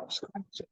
jāuzklājas.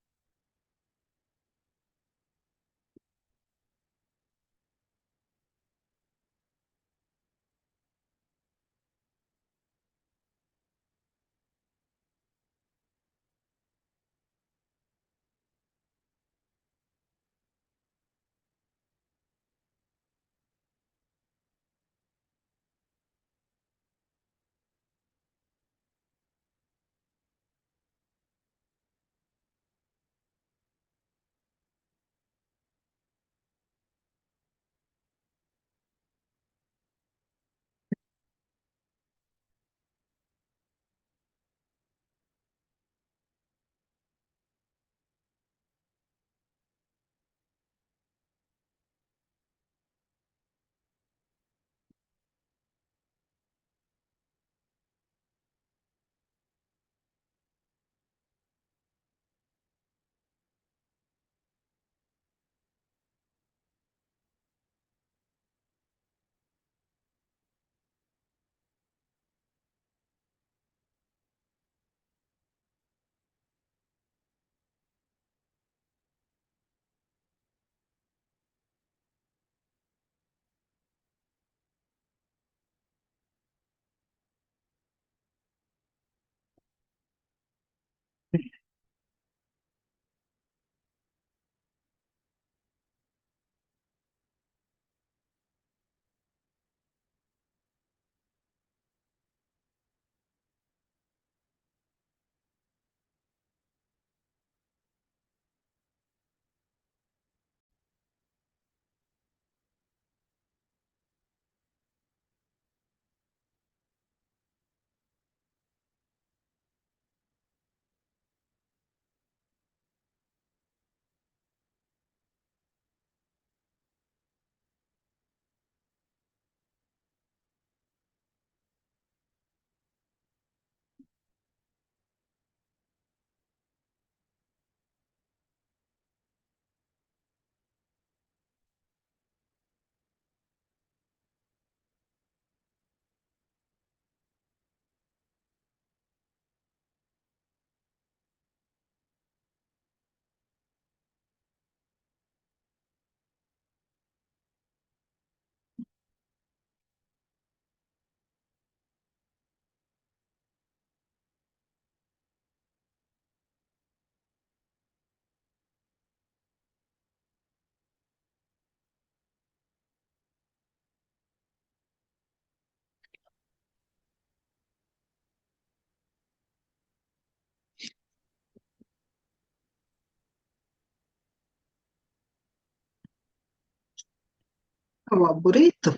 Labu rītu!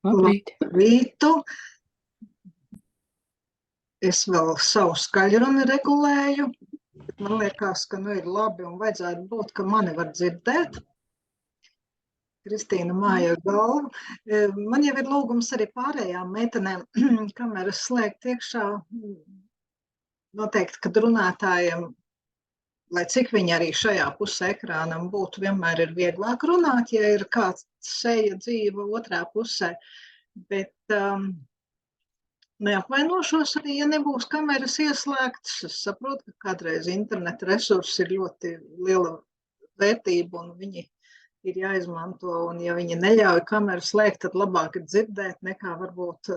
Labrīt. Labu rītu! Es vēl savu skaļruni regulēju, bet man liekas, ka ir labi un vajadzētu būt, ka mani var dzirdēt. Kristīna māja galvu. Man jau ir lūgums arī pārējām meitenēm kameras slēgt iekšā. Noteikti, kad runātājiem, lai cik viņi arī šajā pusē ekrānam būtu, vienmēr ir vieglāk runāt, ja ir kāds seja dzīva otrā pusē. Bet neapvainošos arī, ja nebūs kameras ieslēgtas. Es saprotu, ka kādreiz interneta resursi ir ļoti liela vērtība un viņi ir jāizmanto. Un ja viņi neļauj kameru slēgt, tad labāk ir dzirdēt nekā varbūt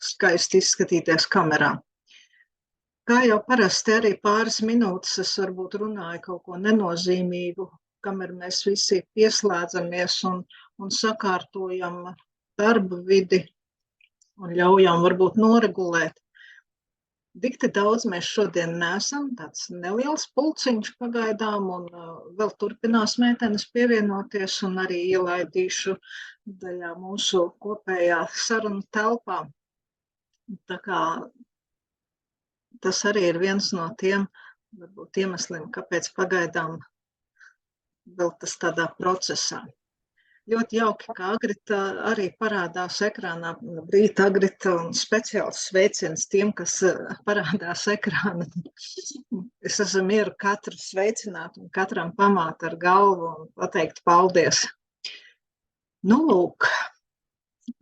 skaisti izskatīties kamerā. Kā jau parasti arī pāris minūtes es varbūt runāju kaut ko nenozīmīgu, kamēr mēs visi pieslēdzamies un sakārtojam darba vidi un ļaujam varbūt noregulēt. Dikti daudz mēs šodien neesam, tāds neliels pulciņš pagaidām, un vēl turpinās meitenes pievienoties un arī ielaidīšu daļā mūsu kopējā sarunu telpā. Tā kā tas arī ir viens no tiem, varbūt, iemesliem, kāpēc pagaidām vēl tas tādā procesā. Ļoti jauki, ka Agrita arī parādās ekrānā. Labrīt, Agrita, un speciāls sveiciens tiem, kas parādās ekrāna. Es esmu mieru katru sveicināt un katram pamāt ar galvu un pateikt paldies. Nu, lūk,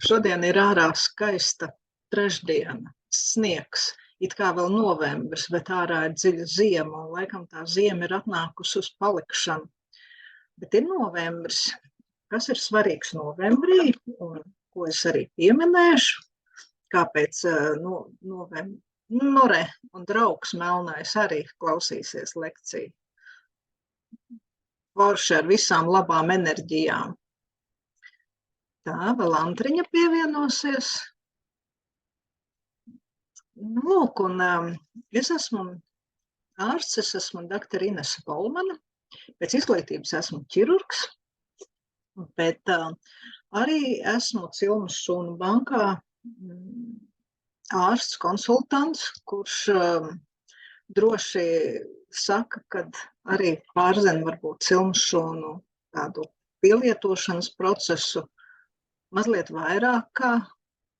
šodien ir ārā skaista trešdiena, sniegs. it kā vēl novembris, bet ārā ir dziļa ziema, un laikam tā ziema ir atnākusi uz palikšanu. Bet ir novembris. Kas ir svarīgs novembrī, un ko es arī pieminēšu, kāpēc novembrī. Nore un draugs Melnais arī klausīsies lekciju. Forši ar visām labām enerģijām. Tā, vēl Antriņa pievienosies. Lūk, un es esmu ārsts, es esmu doktora Inese Polmana. Pēc izglītības esmu ķirurgs, bet arī esmu Cilmes šūnu bankā ārsts, konsultants, kurš droši saka, kad arī pārzina varbūt Cilmes šūnu tādu pielietošanas procesu mazliet vairāk,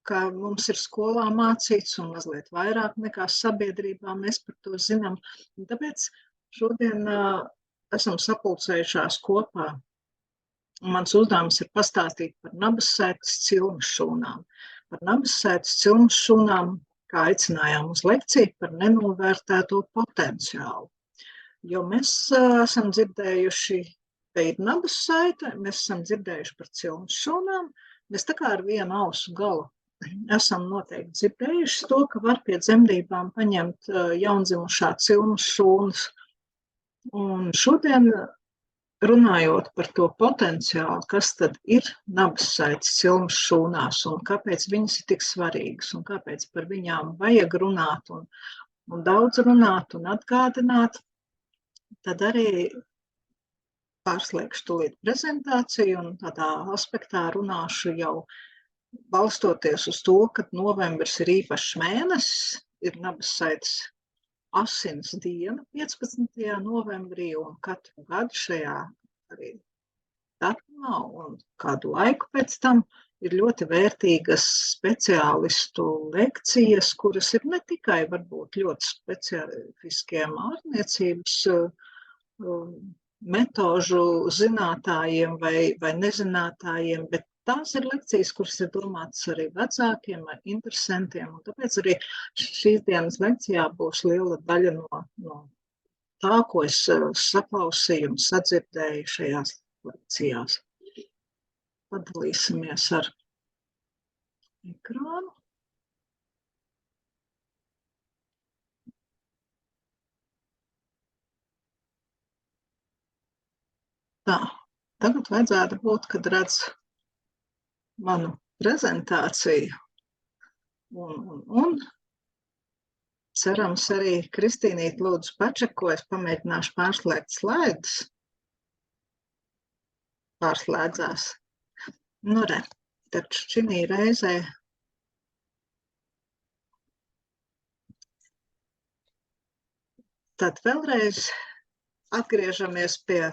kā mums ir skolā mācīts, un mazliet vairāk nekā sabiedrībā mēs par to zinām. Un tāpēc šodien esam sapulcējušās kopā. Mans uzdevums ir pastāstīt par nabassaites Cilmes šūnām. Par nabassaites Cilmes šūnām, kā aicinājām uz lekciju, par nenovērtēto potenciālu. Jo mēs esam dzirdējuši, ka ir nabassaite, mēs esam dzirdējuši par Cilmes šūnām, mēs tā kā ar vienu ausu galu esam noteikti dzirdējuši to, ka var pie dzemdībām paņemt jaundzimušā Cilmes šūnas. Un šodien, runājot par to potenciālu, kas tad ir nabassaites Cilmes šūnās un kāpēc viņas ir tik svarīgas un kāpēc par viņām vajag runāt un daudz runāt un atgādināt, tad arī pārslēgšu tūlīt prezentāciju un tādā aspektā runāšu jau balstoties uz to, ka novembris ir īpašs mēnesis, ir nabassaites asins diena 15. novembrī un katru gadu šajā arī datumā un kādu laiku pēc tam ir ļoti vērtīgas speciālistu lekcijas, kuras ir ne tikai varbūt ļoti specifiskiem ārstniecības metožu zinātājiem vai nezinātājiem, bet tās ir lekcijas, kuras ir domātas arī vecākiem, interesantiem, un tāpēc arī šīs dienas lekcijā būs liela daļa no tā, ko es saklausīju un sadzirdēju šajās lekcijās. Padalīsimies ar ekrānu. Tā, tagad vajadzētu būt, kad redz manu prezentāciju un cerams arī Kristīnīt lūdzu pačeko, es pamēģināšu pārslēgt slaidus. Pārslēdzās. Nu re, taču šinī reizē tad vēlreiz atgriežamies pie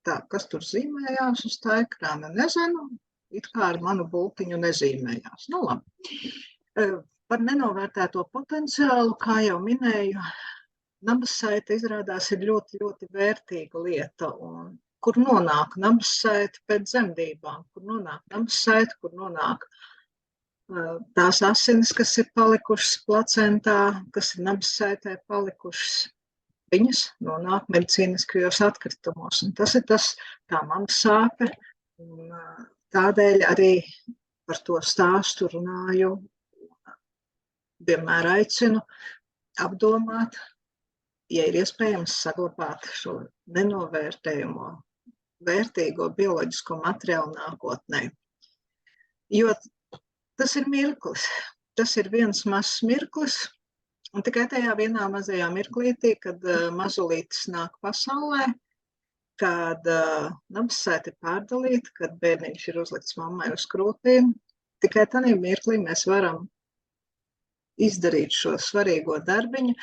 tā, kas tur zīmējās uz tā ekrāna, nezinu, it kā ar manu bultiņu nezīmējās. Nu labi. Par nenovērtēto potenciālu, kā jau minēju, nabassaite izrādās ir ļoti, ļoti vērtīga lieta, un kur nonāk nabassaite pēc dzemdībām, kur nonāk nabassaite, kur nonāk tās asinis, kas ir palikušas placentā, kas ir nabassaitē palikušas. Viņas nonāk medicīniskajos atkritumos, un tas ir tā mana sāpe, un tādēļ arī par to stāstu runāju, vienmēr aicinu apdomāt, ja ir iespējams saglabāt šo nenovērtējumu, vērtīgo bioloģisko materiālu nākotnē. Jo tas ir mirklis, tas ir viens mazs mirklis, un tikai tajā vienā mazajā mirklītī, kad mazulītis nāk pasaulē, kad nabassaite ir pārdalīta, kad bērniņš ir uzlikts mammai uz krūtīm, tikai tādā mirklī mēs varam izdarīt šo svarīgo darbiņu.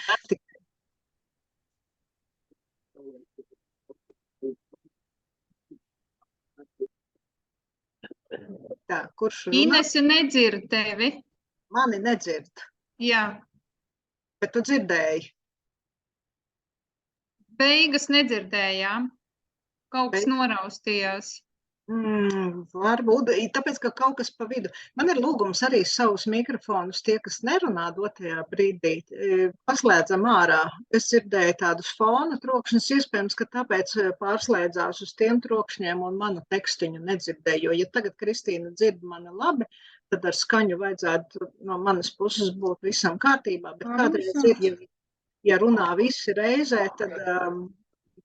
Tā, kurš runā? Inese nedzird tevi. Mani nedzird. Jā. Bet tu dzirdēji? Beigas nedzirdējām. Kaut kas noraustījās. Varbūt, tāpēc, ka kaut kas pa vidu. Man ir lūgums arī savus mikrofonus, tie, kas nerunā dotajā brīdī, paslēdzam ārā. Es dzirdēju tādus fona trokšņus, iespējams, ka tāpēc pārslēdzās uz tiem trokšņiem un manu tekstiņu nedzirdēju, jo ja tagad Kristīna dzird mani labi, tad ar skaņu vajadzētu no manas puses būt visam kārtībā, bet kādreiz ir, ja runā visi reizē,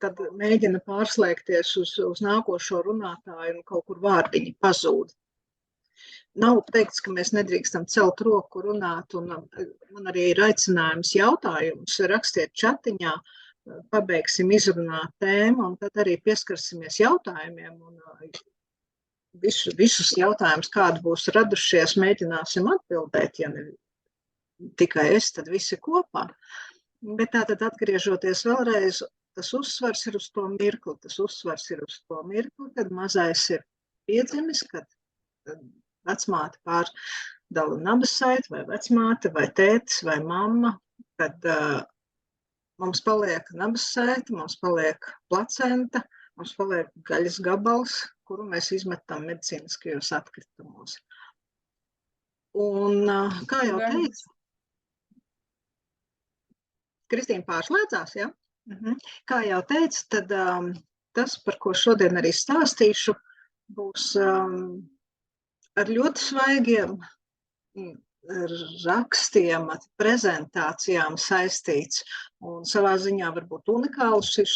tad mēģina pārslēgties uz nākošo runātāju un kaut kur vārdiņi pazūd. Nav teikts, ka mēs nedrīkstam celt roku runāt, un man arī ir aicinājums jautājums, rakstiet čatiņā, pabeigsim izrunāt tēmu, un tad arī pieskarsimies jautājumiem, un visus jautājumus, kādi būs radušies, mēģināsim atbildēt, ja ne tikai es, tad visi kopā. Bet tātad atgriežoties vēlreiz, tas uzsvars ir uz to mirkli, kad mazais ir piedzimis, kad vecmāte pārdala nabasaiti, vai vecmāte, vai tētis, vai mamma, kad mums paliek nabasaiti, mums paliek placenta, mums paliek gaļas gabals, kuru mēs izmetam medicīniskajos atkritumos. Un kā jau teicu, Kristīna pārslēdzās, ja? Kā jau teicu, tad tas, par ko šodien arī stāstīšu, būs ar ļoti svaigiem rakstiem, prezentācijām saistīts un savā ziņā varbūt unikāls šī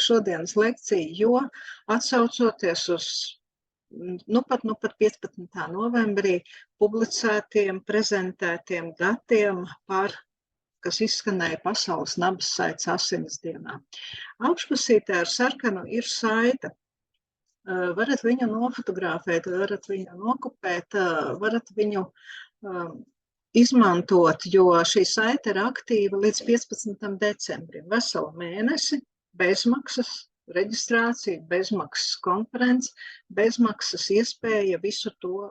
šodienas lekcija, jo atsaucoties uz pat 15. novembrī publicētiem, prezentētiem datiem par kas izskanēja Pasaules nabasaites asinis dienā. Augšpusītē ar sarkanu ir saita. Varat viņu nofotografēt, varat viņu nokopēt, varat viņu izmantot, jo šī saita ir aktīva līdz 15. decembrim. Veselu mēnesi, bezmaksas reģistrācija, bezmaksas konferences, bezmaksas iespēja visu to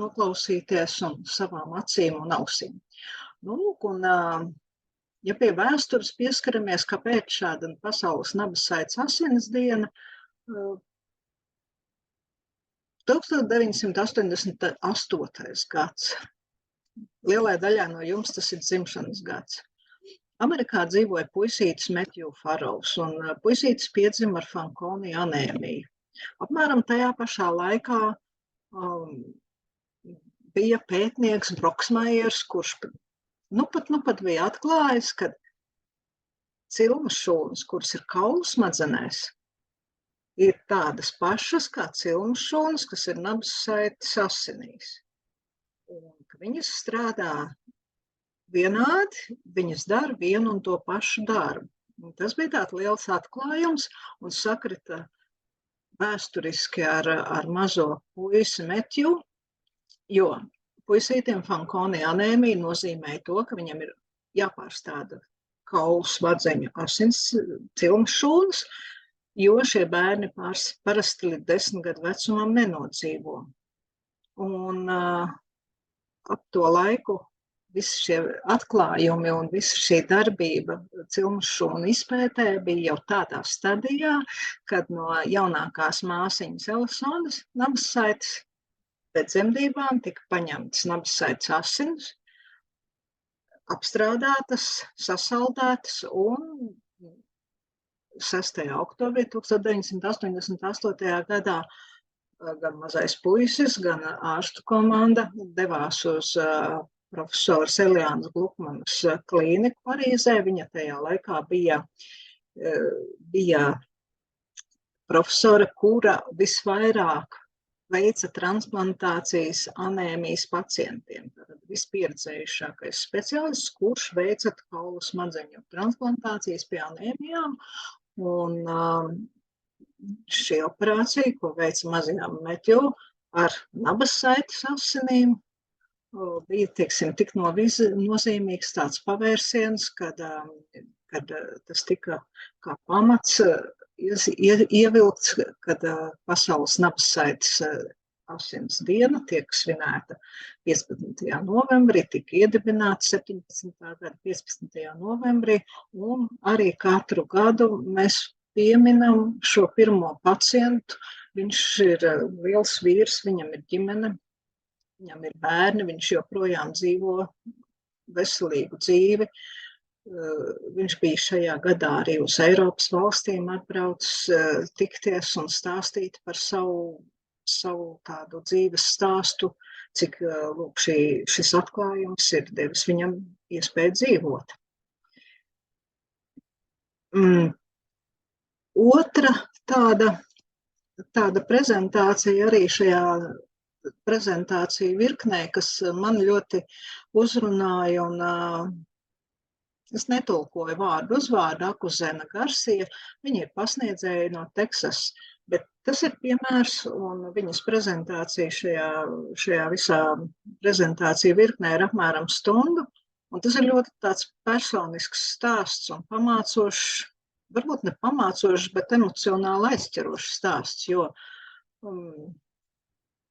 noklausīties un savām acīm un ausīm. Un, ja pie vēstures pieskaramies, kāpēc šāda Pasaules nabasaites asinis diena, 1988. gads. Lielai daļai no jums tas ir dzimšanas gads. Amerikā dzīvoja puisītis Matthew Farows, un puisītis piedzima ar Fanconi anēmiju. Apmēram tajā pašā laikā bija pētnieks Broksmajers, kurš nu pat bija atklājis, ka cilmes šūnas, kuras ir kaulu smadzenēs, ir tādas pašas kā cilmes šūnas, kas ir nabasaites asinīs. Un ka viņas strādā vienādi, viņas dara vienu un to pašu darbu. Un tas bija tāds liels atklājums un sakrita vēsturiski ar mazo puisi Matthew, jo puisītiem Fanconi anēmija nozīmēja to, ka viņam ir jāpārstāda kaulu smadzeņu asins cilmes šūnas, jo šie bērni parasti līdz 10 gadu vecumam nenodzīvo. Un ap to laiku visi šie atklājumi un visa šī darbība cilmes šūnu izpētē bija jau tādā stadijā, kad no jaunākās māsiņas Elisonas nabasaites pēc dzemdībām tika paņemtas nabasaites asinis, apstrādātas, sasaldētas un 6. oktobrī 1988. gadā gan mazais puisis, gan ārstu komanda devās uz profesoras Eliānas Glukmanas klīniku Parīzē. Viņa tajā laikā bija profesora, kura visvairāk veica transplantācijas anēmijas pacientiem. Tad vispieredzējušākais speciālists, kurš veica kaulu smadzeņu transplantācijas pie anēmijām. Un šī operācija, ko veica mazajām Matthew ar nabasaites asinīm, bija, teiksim, tik nozīmīgs tāds pavērsiens, kad tas tika kā pamats ievilkts, kad Pasaules nabasaites asins diena tiek svinēta 15. novembrī, tika iedibināta 17. gada 15. novembrī, un arī katru gadu mēs pieminam šo pirmo pacientu. Viņš ir liels vīrs, viņam ir ģimene, viņam ir bērni, viņš joprojām dzīvo veselīgu dzīvi. Viņš bija šajā gadā arī uz Eiropas valstīm atbraucis tikties un stāstīt par savu tādu dzīves stāstu, cik lūk, šis atklājums ir devis viņam iespēju dzīvot. Otra tāda prezentācija arī šajā prezentāciju virknē, kas man ļoti uzrunāja, un es netulkoju vārdu uzvārdu Akuzena Garcia, viņa ir pasniedzēja no Teksas, bet tas ir piemērs, un viņas prezentācija šajā visā prezentācija virknē ir apmēram stundu, un tas ir ļoti tāds personisks stāsts un pamācošs, varbūt ne pamācošs, bet emocionāli aizķerošs stāsts, jo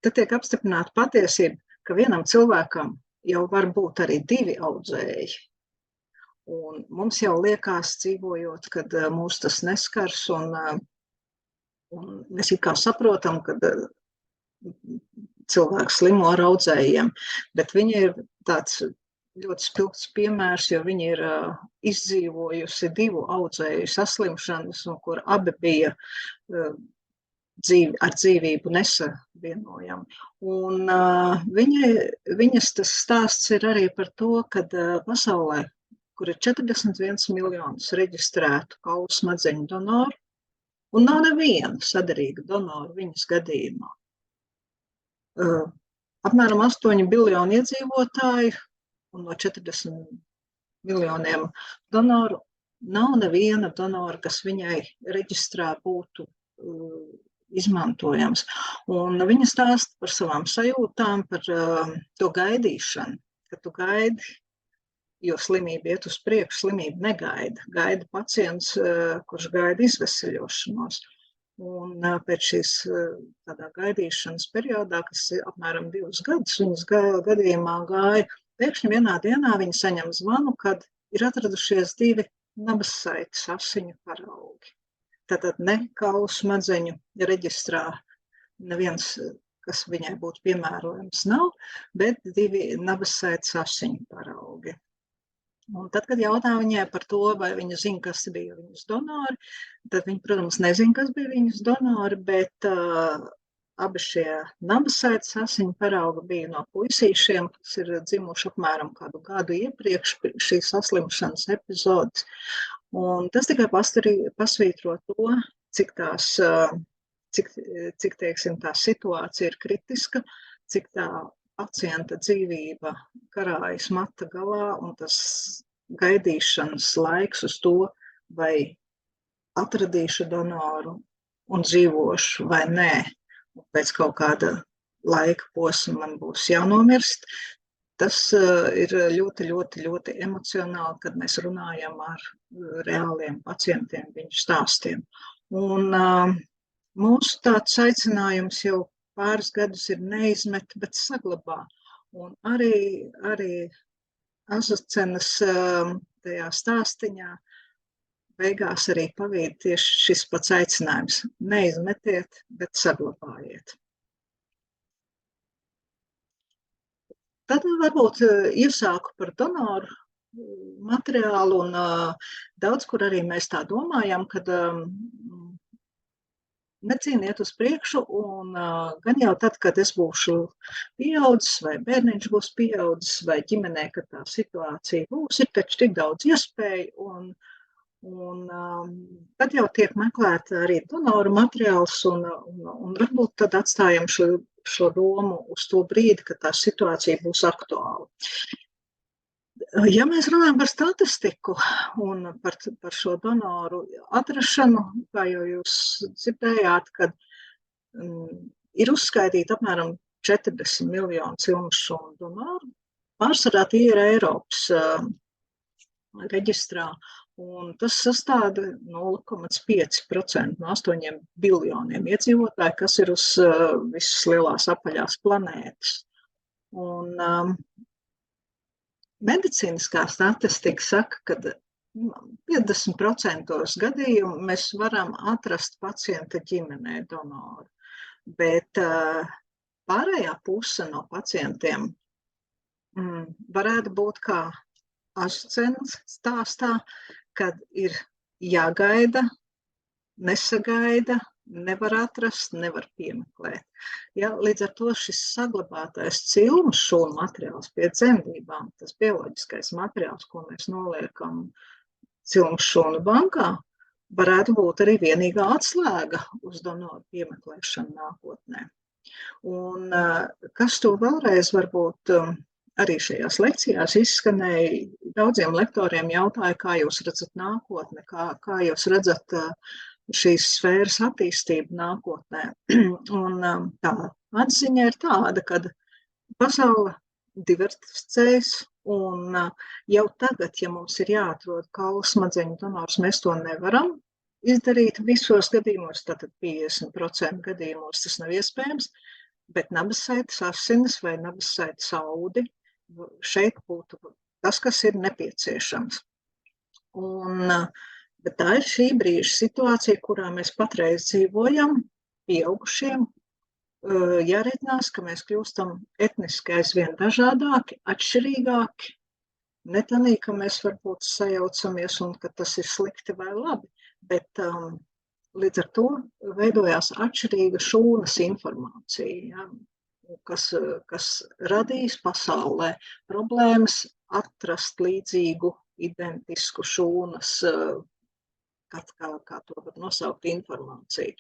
te tiek apstiprināta patiesība, ka vienam cilvēkam jau var būt arī 2 audzēji. Un mums jau liekas, dzīvojot, kad mūs tas neskars, un mēs it kā saprotam, ka cilvēks slimo ar audzējiem, bet viņa ir tāds ļoti spilgts piemērs, jo viņa ir izdzīvojusi 2 audzēju saslimšanas, un kur abi bija ar dzīvību nesavienojami. Un viņas tas stāsts ir arī par to, kad pasaulē, kur ir 41 miljonus reģistrētu kaulu smadzeņu donoru, un nav neviena saderīga donora viņas gadījumā. Apmēram 8 biljoni iedzīvotāju, un no 40 miljoniem donoru nav neviena donora, kas viņai reģistrā būtu izmantojams. Un viņa stāsta par savām sajūtām, par to gaidīšanu, ka tu gaidi, jo slimība iet uz priekšu, slimība negaida. Gaida pacients, kurš gaida izveseļošanos. Un pēc šīs tādā gaidīšanas periodā, kas apmēram 2 gadus viņas gadījumā gāja, pēkšņi vienā dienā viņa saņem zvanu, kad ir atradušies 2 nabassaites asiņu paraugi. Tātad ne kaulu smadzeņu reģistrā neviens, kas viņai būtu piemērojams, nav, bet 2 nabassaites asiņu paraugi. Un tad, kad jautā viņai par to, vai viņa zina, kas bija viņas donori, tad viņa, protams, nezina, kas bija viņas donori, bet abi šie nabassaites asiņu paraugi bija no puisīšiem, kas ir dzimuši apmēram kādu gadu iepriekš šīs saslimšanas epizodes. Un tas tikai pasvītro to, cik teiksim, tā situācija ir kritiska, cik tā pacienta dzīvība karājas mata galā, un tas gaidīšanas laiks uz to, vai atradīšu donoru un dzīvošu vai nē, un pēc kaut kāda laika posma man būs jānomirst, tas ir ļoti, ļoti, ļoti emocionāli, kad mēs runājam ar reāliem pacientiem, viņu stāstiem. Un mūsu tāds aicinājums jau pāris gadus ir neizmet, bet saglabā. Un arī Azucenas tajā stāstiņā beigās arī pavīd tieši šis pats aicinājums. Neizmetiet, bet saglabājiet. Tad varbūt iesāku par donoru materiālu, un daudz, kur arī mēs tā domājam, kad necīniet uz priekšu, un gan jau tad, kad es būšu pieaudzis, vai bērniņš būs pieaudzis, vai ģimenē, kad tā situācija būs, ir taču tik daudz iespēju, un tad jau tiek meklēta arī donoru materiāls, un varbūt tad atstājam šo domu uz to brīdi, kad tā situācija būs aktuāla. Ja mēs runājam par statistiku un par šo donoru atrašanu, kā jau jūs dzirdējāt, kad ir uzskaitīti apmēram 40 miljonu cilmšūnu donoru, pārsvarā tie ir Eiropas reģistrā, un tas sastāda 0,5% no 8 biljoniem iedzīvotāju, kas ir uz visas lielās apaļās planētas. Un medicīniskā statistika saka, ka 50% gadījumu mēs varam atrast pacienta ģimenē donoru, bet pārējā puse no pacientiem varētu būt kā Ašcenas stāstā, kad ir jāgaida, nesagaida, nevar atrast, nevar piemeklēt. Ja, līdz ar to šis saglabātais cilmes šūnu materiāls pie dzemdībām, tas bioloģiskais materiāls, ko mēs noliekam cilmes šūnu bankā, varētu būt arī vienīgā atslēga uz donoru piemeklēšanu nākotnē. Un kas to vēlreiz varbūt arī šajās lekcijās izskanēja, daudziem lektoriem jautāja, kā jūs redzat nākotni, kā jūs redzat šīs sfēras attīstību nākotnē. Un tā atziņa ir tāda, ka pasaule diversificējas un jau tagad, ja mums ir jāatrod kaulu smadzeņu donors, mēs to nevaram izdarīt visos gadījumos, tātad 50% gadījumos tas nav iespējams, bet nabasaitas asinis vai nabasaitas audi šeit būtu tas, kas ir nepieciešams. Bet tā ir šī brīža situācija, kurā mēs patreiz dzīvojam, pieaugušiem, jāreikinās, ka mēs kļūstam etniski aizvien dažādāki, atšķirīgāki, ne tanī, ka mēs varbūt sajaucamies un ka tas ir slikti vai labi, bet līdz ar to veidojās atšķirīga šūnas informācija, ja, kas radīs pasaulē problēmas atrast līdzīgu, identisku šūnas, kā to var nosaukt, informāciju.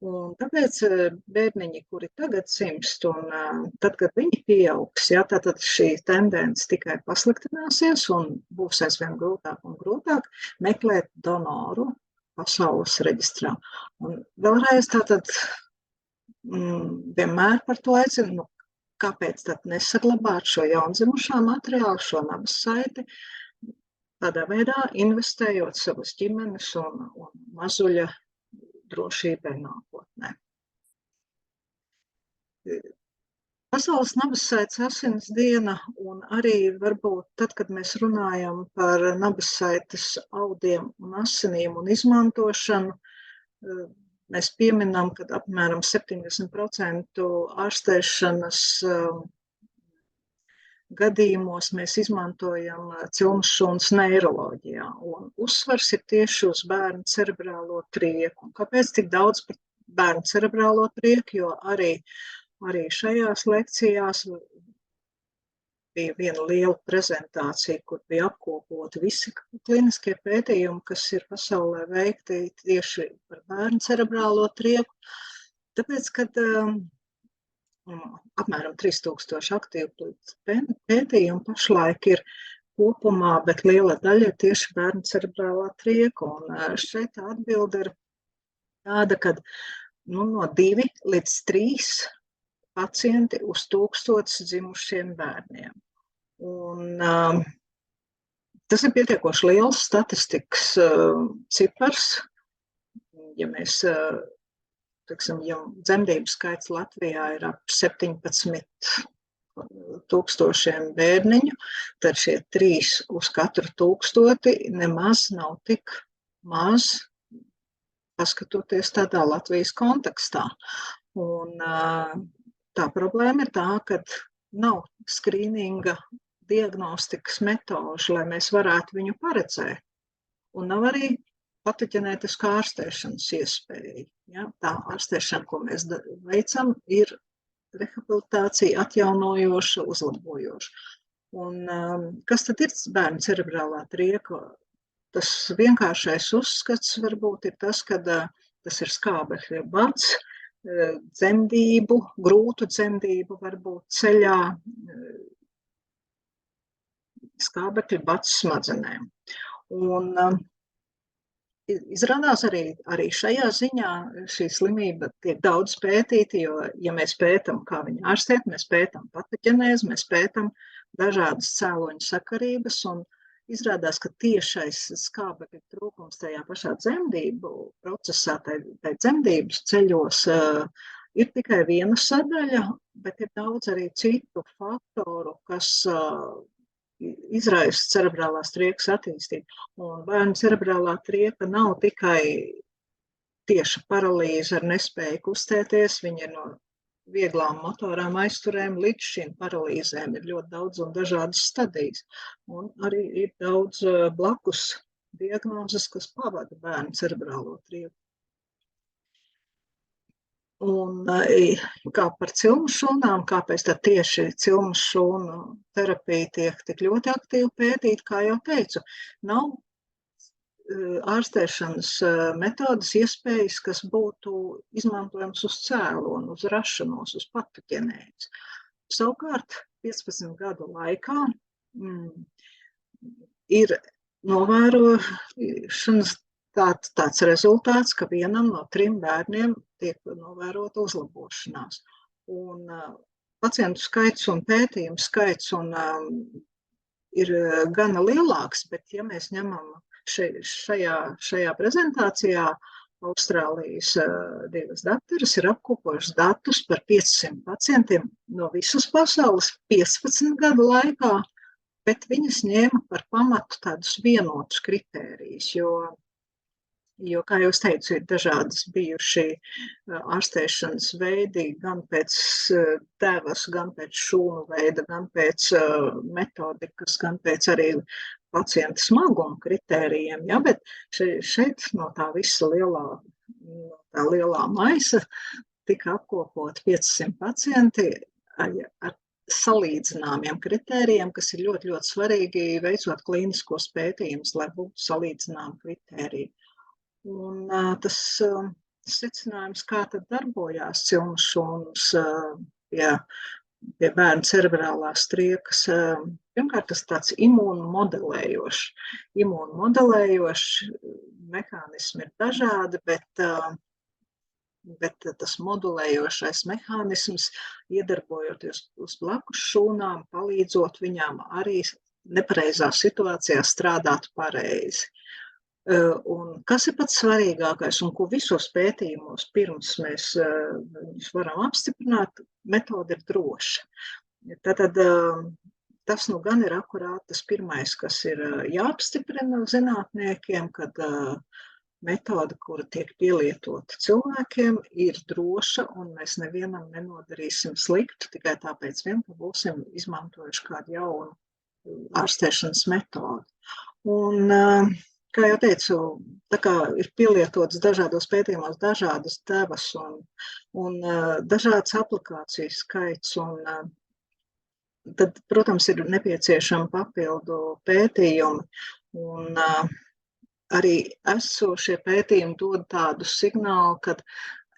Un tāpēc bērniņi, kuri tagad dzimst, un tad, kad viņi pieaugs, ja, tad šī tendence tikai pasliktināsies un būs aizvien grūtāk un grūtāk meklēt donoru pasaules reģistrā. Un vēlreiz tātad vienmēr par to aicinu, kāpēc tad nesaglabāt šo jaundzimušā materiālu, šo nabassaiti, tādā veidā investējot savas ģimenes un mazuļa drošībai nākotnē. Pasaules nabassaites asins diena un arī varbūt tad, kad mēs runājam par nabassaites audiem un asinīm un izmantošanu, mēs pieminam, ka apmēram 70% ārstēšanas gadījumos mēs izmantojam cilmes šūnas neiroloģijā. Un uzsvars ir tieši uz bērnu cerebrālo trieku. Kāpēc tik daudz par bērnu cerebrālo trieku? Jo arī šajās lekcijās bija viena liela prezentācija, kur bija apkopoti visi kliniskie pētījumi, kas ir pasaulē veikti tieši par bērnu cerebrālo trieku. Tāpēc, kad apmēram 3000 aktīvu pētījumu pašlaik ir kopumā, bet liela daļa ir tieši bērnu cerebrālā trieka. Un šeit atbilde ir tāda, ka no 2 līdz 3 pacienti uz 1000 dzimušiem bērniem. Un tas ir pietiekoši liels statistikas cipars. Ja mēs, teiksim, ja dzemdību skaits Latvijā ir ap 17 000 bērniņu, tad šie 3 uz katru 1000 nemaz nav tik maz, paskatoties tādā Latvijas kontekstā. Un tā problēma ir tā, ka nav skrīninga diagnostikas metožu, lai mēs varētu viņu paredzēt. Un nav arī patoģenētiskā ārstēšanas iespēja. Ja? Tā ārstēšana, ko mēs veicam, ir rehabilitācija, atjaunojoša, uzlabojoša. Un kas tad ir bērnu cerebrālā trieka? Tas vienkāršais uzskats varbūt ir tas, ka tas ir skābekļa bads, dzemdību, grūtu dzemdību varbūt ceļā, skābekļa bads smadzenēm. Un izrādās arī šajā ziņā šī slimība tiek daudz pētīta, jo, ja mēs pētam, kā viņu ārstēt, mēs pētam patoģenēzi, mēs pētam dažādas cēloņu sakarības, un izrādās, ka tiešais skābekļa trūkums tajā pašā dzemdību procesā, tai dzemdības ceļos ir tikai viena sadaļa, bet ir daudz arī citu faktoru, kas izraisa cerebrālās triekas attīstību. Un bērnu cerebrālā trieka nav tikai tieša paralīze ar nespēju kustēties, viņi ir no vieglām motorām aizturēm līdz šīm paralīzēm ir ļoti daudz un dažādas stadijas. Un arī ir daudz blakus diagnozes, kas pavada bērnu cerebrālo trieku. Un kā par cilmu šūnām, kāpēc tad tieši cilmu šūnu terapija tiek tik ļoti aktīvi pētīta, kā jau teicu, nav ārstēšanas metodas iespējas, kas būtu izmantojams uz cēloni, uz rašanos, uz patoģenēzi. Savukārt 15 gadu laikā ir novērošanas tāds rezultāts, ka vienam no 3 bērniem tiek novērota uzlabošanās. Un pacientu skaits un pētījumu skaits ir gana lielāks, bet ja mēs ņemam šajā prezentācijā Austrālijas 2 daktaras ir apkopojušas datus par 500 pacientiem no visas pasaules 15 gadu laikā, bet viņas ņēma par pamatu tādus vienotus kritērijus, jo, kā jau es teicu, ir dažādas bijuši ārstēšanas veidi, gan pēc tēvas, gan pēc šūnu veida, gan pēc metodikas, gan pēc arī pacienta smaguma kritērijiem, ja, bet šeit no tā visa lielā maisa tika apkopot 500 pacienti ar salīdzināmiem kritērijiem, kas ir ļoti, ļoti svarīgi veicot klīniskos pētījumus, lai būtu salīdzināmi kritēriji. Un tas secinājums, kā tad darbojās cilmu šūnas pie bērnu cerebrālās triekas, pirmkārt, tas tāds imūnmodelējošs. Imūnmodelējošs mehānismi ir dažādi, bet tas modulējošais mehānisms, iedarbojoties uz blakus šūnām, palīdzot viņām arī nepareizā situācijā strādāt pareizi. Un kas ir pats svarīgākais un ko visos pētījumos pirms mēs viņus varam apstiprināt, metode ir droša. Tātad tas nu gan ir akurāt tas pirmais, kas ir jāapstiprina zinātniekiem, kad metode, kura tiek pielietota cilvēkiem, ir droša un mēs nevienam nenodarīsim sliktu tikai tāpēc vien, ka būsim izmantojuši kādu jaunu ārstēšanas metodi. Un kā jau teicu, tā kā ir pielietotas dažādos pētījumos dažādas devas un dažādas aplikācijas skaits, un tad, protams, ir nepieciešami papildu pētījumi, un arī esošie pētījumi dod tādu signālu, ka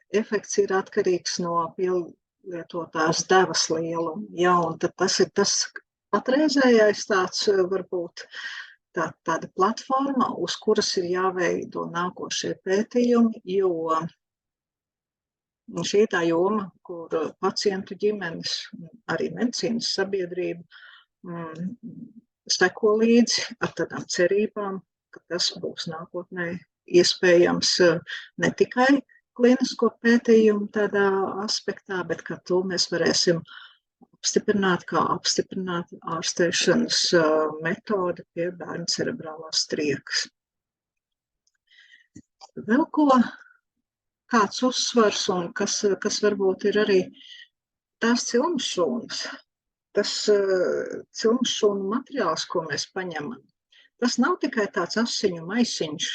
efekts ir atkarīgs no pielietotās devas lieluma. Ja, un tad tas ir tas patreizējais tāds varbūt tāda platforma, uz kuras ir jāveido nākošie pētījumi, jo šī tā joma, kur pacientu ģimenes, arī medicīnas sabiedrība seko līdzi ar tādām cerībām, ka tas būs nākotnē iespējams ne tikai klinisko pētījumu tādā aspektā, bet ka to mēs varēsim apstiprināt ārstēšanas metodi pie bērnu cerebrālās triekas. Vēl kāds uzsvars un kas varbūt ir arī tās cilmu šūnas. Tas cilmu šūnu materiāls, ko mēs paņemam, tas nav tikai tāds asiņu maisiņš.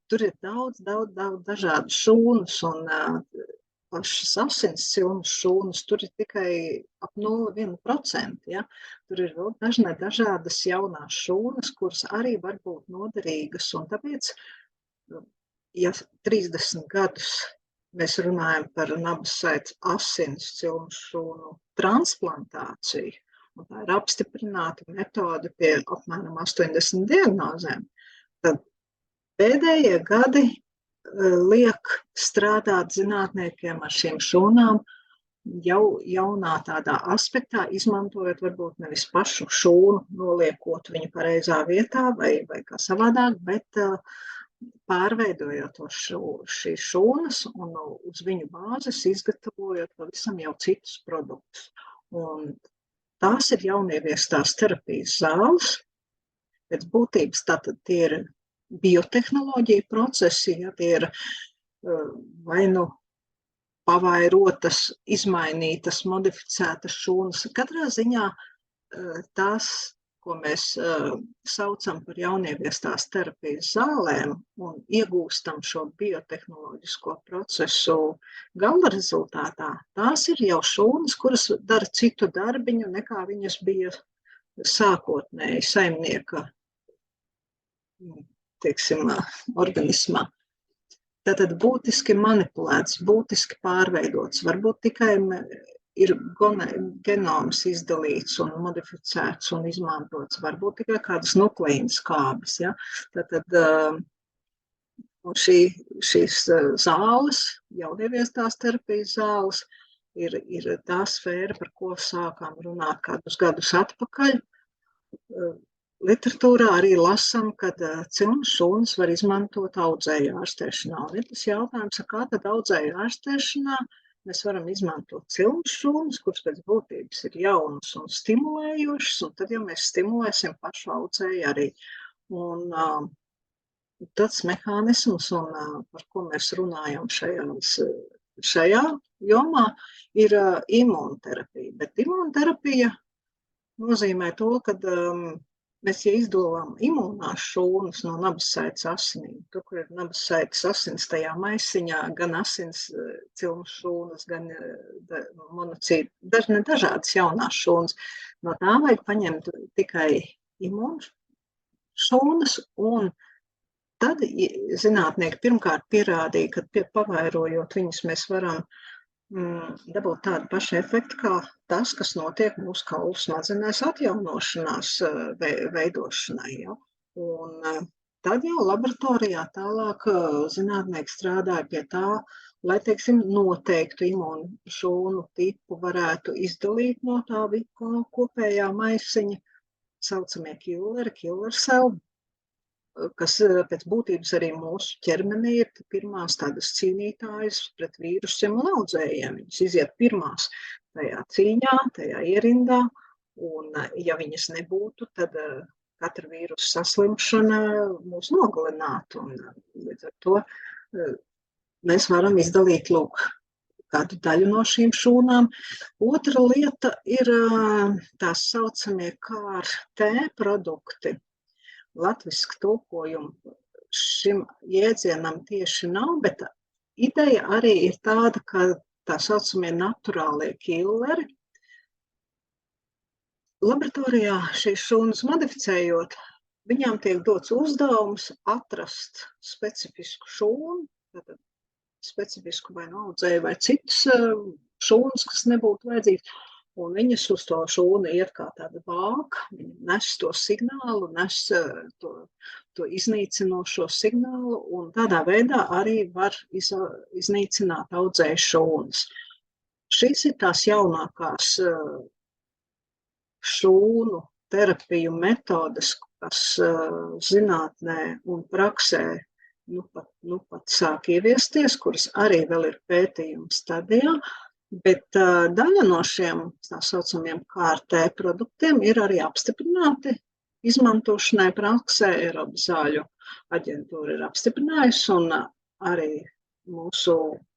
Tur ir daudz dažādu šūnas un pašas asins cilmu šūnas, tur ir tikai ap 0,1%. Ja? Tur ir vēl dažādas jaunās šūnas, kuras arī var būt noderīgas. Un tāpēc, ja 30 gadus mēs runājam par nabasaites asins cilmu šūnu transplantāciju, un tā ir apstiprināta metode pie apmēram 80 diagnozēm, tad pēdējie gadi liek strādāt zinātniekiem ar šīm šūnām jau jaunā tādā aspektā, izmantojot varbūt nevis pašu šūnu, noliekot viņu pareizā vietā vai kā savādāk, bet pārveidojot šīs šūnas un uz viņu bāzes izgatavojot pavisam jau citus produktus. Un tās ir jaunieviestās terapijas zāles. Pēc būtības tātad tie ir biotehnoloģija procesi, ja tie ir vai nu pavairotas, izmainītas, modificētas šūnas. Katrā ziņā tās, ko mēs saucam par jaunieviestās terapijas zālēm un iegūstam šo biotehnoloģisko procesu gala rezultātā, tās ir jau šūnas, kuras dara citu darbiņu, nekā viņas bija sākotnēji saimnieka, teiksim, organismā. Tātad būtiski manipulēts, būtiski pārveidots, varbūt tikai ir genoms izdalīts un modificēts un izmantots, varbūt tikai kādas nukleīnas kābes. Ja? Tātad šīs zāles, jaunieviestās terapijas zāles, ir tā sfēra, par ko sākām runāt kādus gadus atpakaļ. Literatūrā arī lasam, ka cilnu šūnas var izmantot audzēju ārstēšanā. Un ir tas jautājums, kā tad audzēju ārstēšanā mēs varam izmantot cilnu šūnas, kuras pēc būtības ir jaunas un stimulējošas, un tad jau mēs stimulēsim pašu audzēju arī. Un tāds mehānisms, par ko mēs runājam šajā jomā, ir imunterapija. Bet imunterapija nozīmē to, ka mēs, ja izdolām imunās šūnas no nabasaites asinīm, tur, kur ir nabasaites asins tajā maisiņā, gan asins cilnu šūnas, gan monocīti, dažādas jaunās šūnas, no tā vajag paņemt tikai imunu šūnas, un tad zinātnieki pirmkārt pierādīja, ka pavairojot viņus mēs varam dabūt tādu pašu efektu, kā tas, kas notiek mūsu kaulu smadzenēs atjaunošanās veidošanai. Ja? Un tad jau laboratorijā tālāk zinātnieki strādāja pie tā, lai, teiksim, noteiktu imunu šūnu tipu varētu izdalīt no tā kopējā maisiņa, saucamie killer cell, kas pēc būtības arī mūsu ķermenī ir pirmās tādas cīnītājas pret vīrusiem un audzējiem. Viņas iziet pirmās tajā cīņā, tajā ierindā, un ja viņas nebūtu, tad katra vīrusu saslimšana mūs nogalinātu. Un līdz ar to mēs varam izdalīt, lūk, kādu daļu no šīm šūnām. Otra lieta ir tās saucamie KRT produkti. Latviski tulkojumu šim jēdzienam tieši nav, bet ideja arī ir tāda, ka tā saucamie naturālie killeri. Laboratorijā šīs šūnas modificējot, viņām tiek dots uzdevums atrast specifisku šūnu, tātad specifisku vai no audzēju vai citas šūnas, kas nebūtu vajadzīgas. Un viņas uz to šūnu iet kā tāda vāka, viņa nes to signālu, nes to iznīcinošo signālu, un tādā veidā arī var iznīcināt audzēju šūnas. Šīs ir tās jaunākās šūnu terapiju metodes, kas zinātnē un praksē nu pat sāk ieviesties, kuras arī vēl ir pētījuma stadijā. Bet daļa no šiem tā saucamiem KRT produktiem ir arī apstiprināti izmantošanai praksē. Eiropas zāļu aģentūra ir apstiprinājusi, un arī mūsu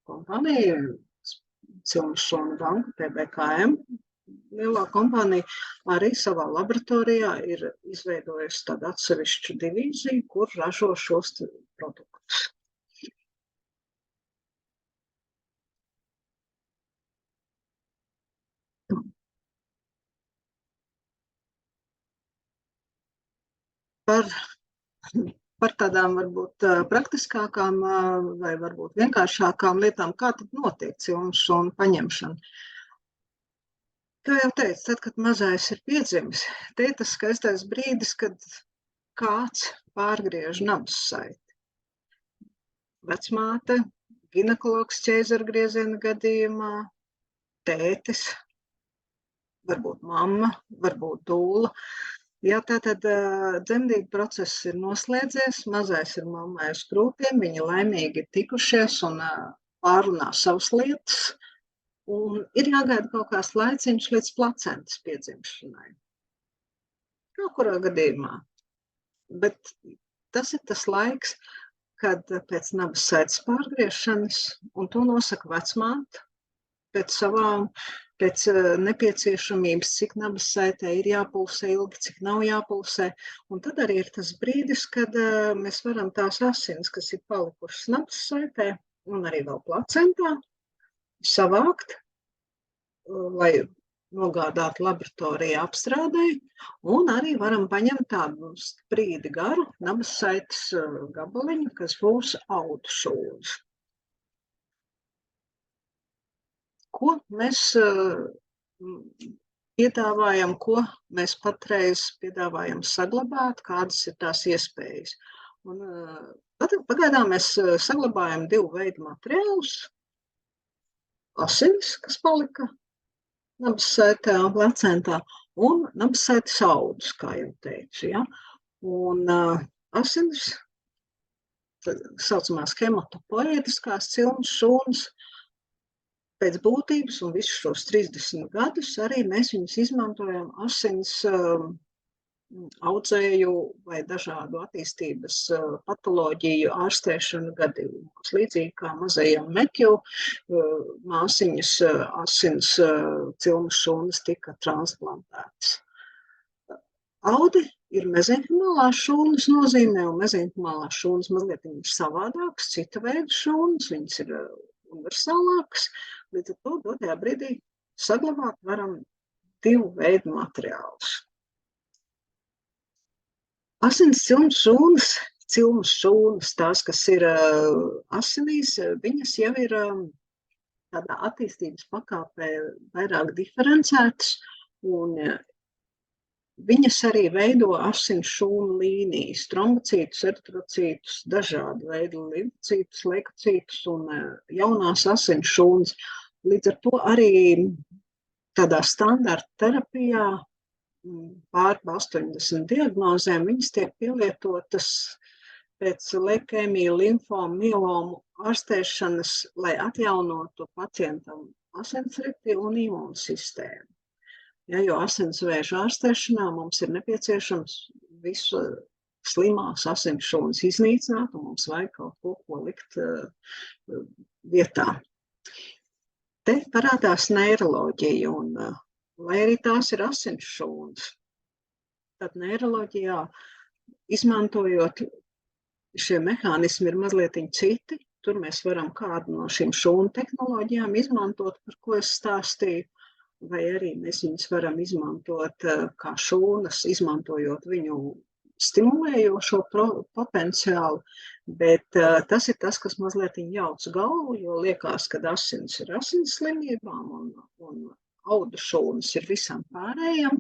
kompānija, Cilnu šūnu banka, PBKM, lielā kompānija, arī savā laboratorijā ir izveidojusi tādu atsevišķu divīziju, kur ražo šos produktus. Par tādām varbūt praktiskākām vai varbūt vienkāršākām lietām, kā tad notiek cilnu šūnu paņemšana. Kā jau teicu, tad, kad mazais ir piedzimis, te ir tas skaistais brīdis, kad kāds pārgriež nabassaiti. Vecmāte, ginekologs ķēzargrieziena gadījumā, tētis, varbūt mamma, varbūt dūla. Jā, tātad dzemdību process ir noslēdzies, mazais ir mammai uz krūtīm, viņi laimīgi ir tikušies un pārunā savas lietas. Un ir jāgaida kaut kāds laiciņš līdz placentas piedzimšanai. Kaut kurā gadījumā. Bet tas ir tas laiks, kad pēc nabas saites pārgriešanas, un to nosaka vecmāte, pēc nepieciešamības, cik nabas saitē ir jāpulsē ilgi, cik nav jāpulsē. Un tad arī ir tas brīdis, kad mēs varam tās asins, kas ir palikušas nabas saitē, un arī vēl placentā, savākt, lai nogādātu laboratorijā apstrādēji, un arī varam paņemt tādu sprīdi garu nabas saites gabaliņu, kas būs audu šūnas. Ko mēs piedāvājam, ko mēs patreiz piedāvājam saglabāt, kādas ir tās iespējas. Un, pagaidām mēs saglabājam 2 veidu materiālus. Asins, kas palika nabas saitē un placentā, un nabas saites audus, kā jau teicu. Ja? Un asins, saucamās hematopoētiskās cilmes šūnas, pēc būtības un visus šos 30 gadus arī mēs viņus izmantojam asins audzēju vai dažādu attīstības patoloģiju ārstēšanu gadījumos. Līdzīgi kā mazajam Mekju māsiņas asins cilmes šūnas tika transplantētas. Audi ir mezenhimālās šūnas nozīmē, un mezenhimālās šūnas mazliet ir savādākas, cita veida šūnas, viņas ir universālākas, līdz ar to dotajā brīdī saglabāt varam 2 veidu materiālus. Asins cilmes šūnas, tās, kas ir asinīs, viņas jau ir tādā attīstības pakāpē vairāk diferencētas, un viņas arī veido asins šūnu līnijas, trombocītus, eritrocītus, dažādu veidu limfocītus, leukocītus un jaunās asins šūnas. Līdz ar to arī tādā standarta terapijā pār 80 diagnozēm viņas tiek pielietotas pēc leikēmiju, limfomu, mielomu ārstēšanas, lai atjaunotu pacientam asinsriti un imūnsistēmu. Ja, jo asinsvēža ārstēšanā mums ir nepieciešams visu slimās asins šūnas iznīcināt, un mums vajag kaut ko likt vietā. Te parādās neiroloģija, un lai arī tās ir asins šūnas, tad neiroloģijā izmantojot šie mehānismi ir mazliet citi. Tur mēs varam kādu no šīm šūnu tehnoloģijām izmantot, par ko es stāstīju, vai arī mēs viņus varam izmantot kā šūnas, izmantojot viņu stimulējošo potenciālu, bet tas ir tas, kas mazliet jauc galvu, jo liekas, ka asins ir asins slimībām un audu šūnas ir visam pārējam.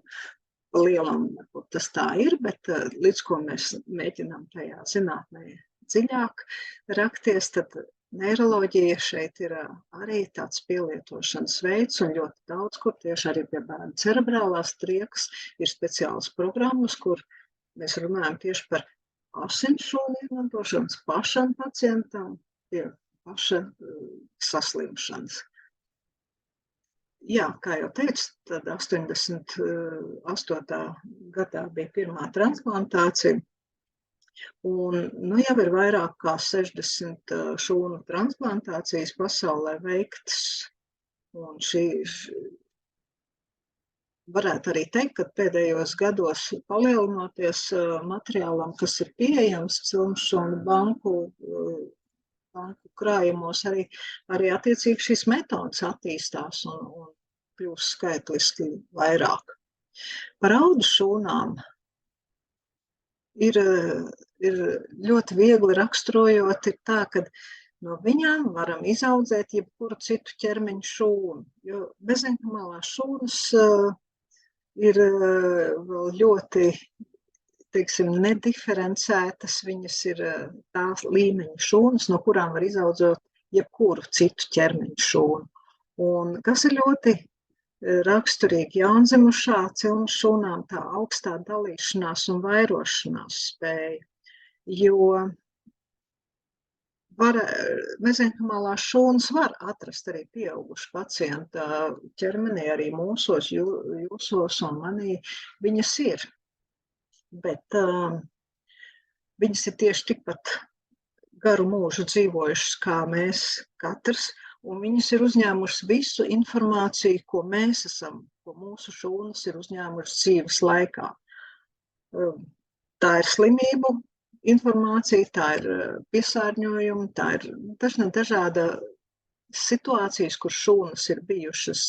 Lielam tas tā ir, bet līdz ko mēs mēģinām tajā zinātnē dziļāk rakties, tad neiroloģija šeit ir arī tāds pielietošanas veids, un ļoti daudz, kur tieši arī pie bērnu cerebrālās triekas ir speciālas programmas, kur mēs runājam tieši par asins šūnu izmantošanas pašam pacientam pie paša saslimšanas. Jā, kā jau teicu, tad 88. gadā bija pirmā transplantācija, un jau ir vairāk kā 60 šūnu transplantācijas pasaulē veiktas, un varētu arī teikt, ka pēdējos gados palielinoties materiālam, kas ir pieejams cilmes šūnu banku krājumos, arī attiecīgi šīs metodas attīstās un kļūst skaitliski vairāk. Par audu šūnām ir ļoti viegli raksturojot, ir tā, ka no viņām varam izaudzēt jebkuru citu ķermeņa šūnu, jo mezenhimālās šūnas ir vēl ļoti, teiksim, nediferencētas, viņas ir tās līmeņa šūnas, no kurām var izaudzēt jebkuru citu ķermeņa šūnu. Un kas ir ļoti raksturīgi jaundzimušā cilmes šūnām, tā augstā dalīšanās un vairošanās spēja, jo mezenhemālās šūnas var atrast arī pieaugušu pacienta ķermenī, arī mūsos, jūsos un manī viņas ir. Bet viņas ir tieši tikpat garu mūžu dzīvojušas kā mēs katrs, un viņas ir uzņēmušas visu informāciju, ko mēs esam, ko mūsu šūnas ir uzņēmušas dzīves laikā. Tā ir slimību informācija, tā ir piesārņojuma, tā ir dažāda situācijas, kur šūnas ir bijušas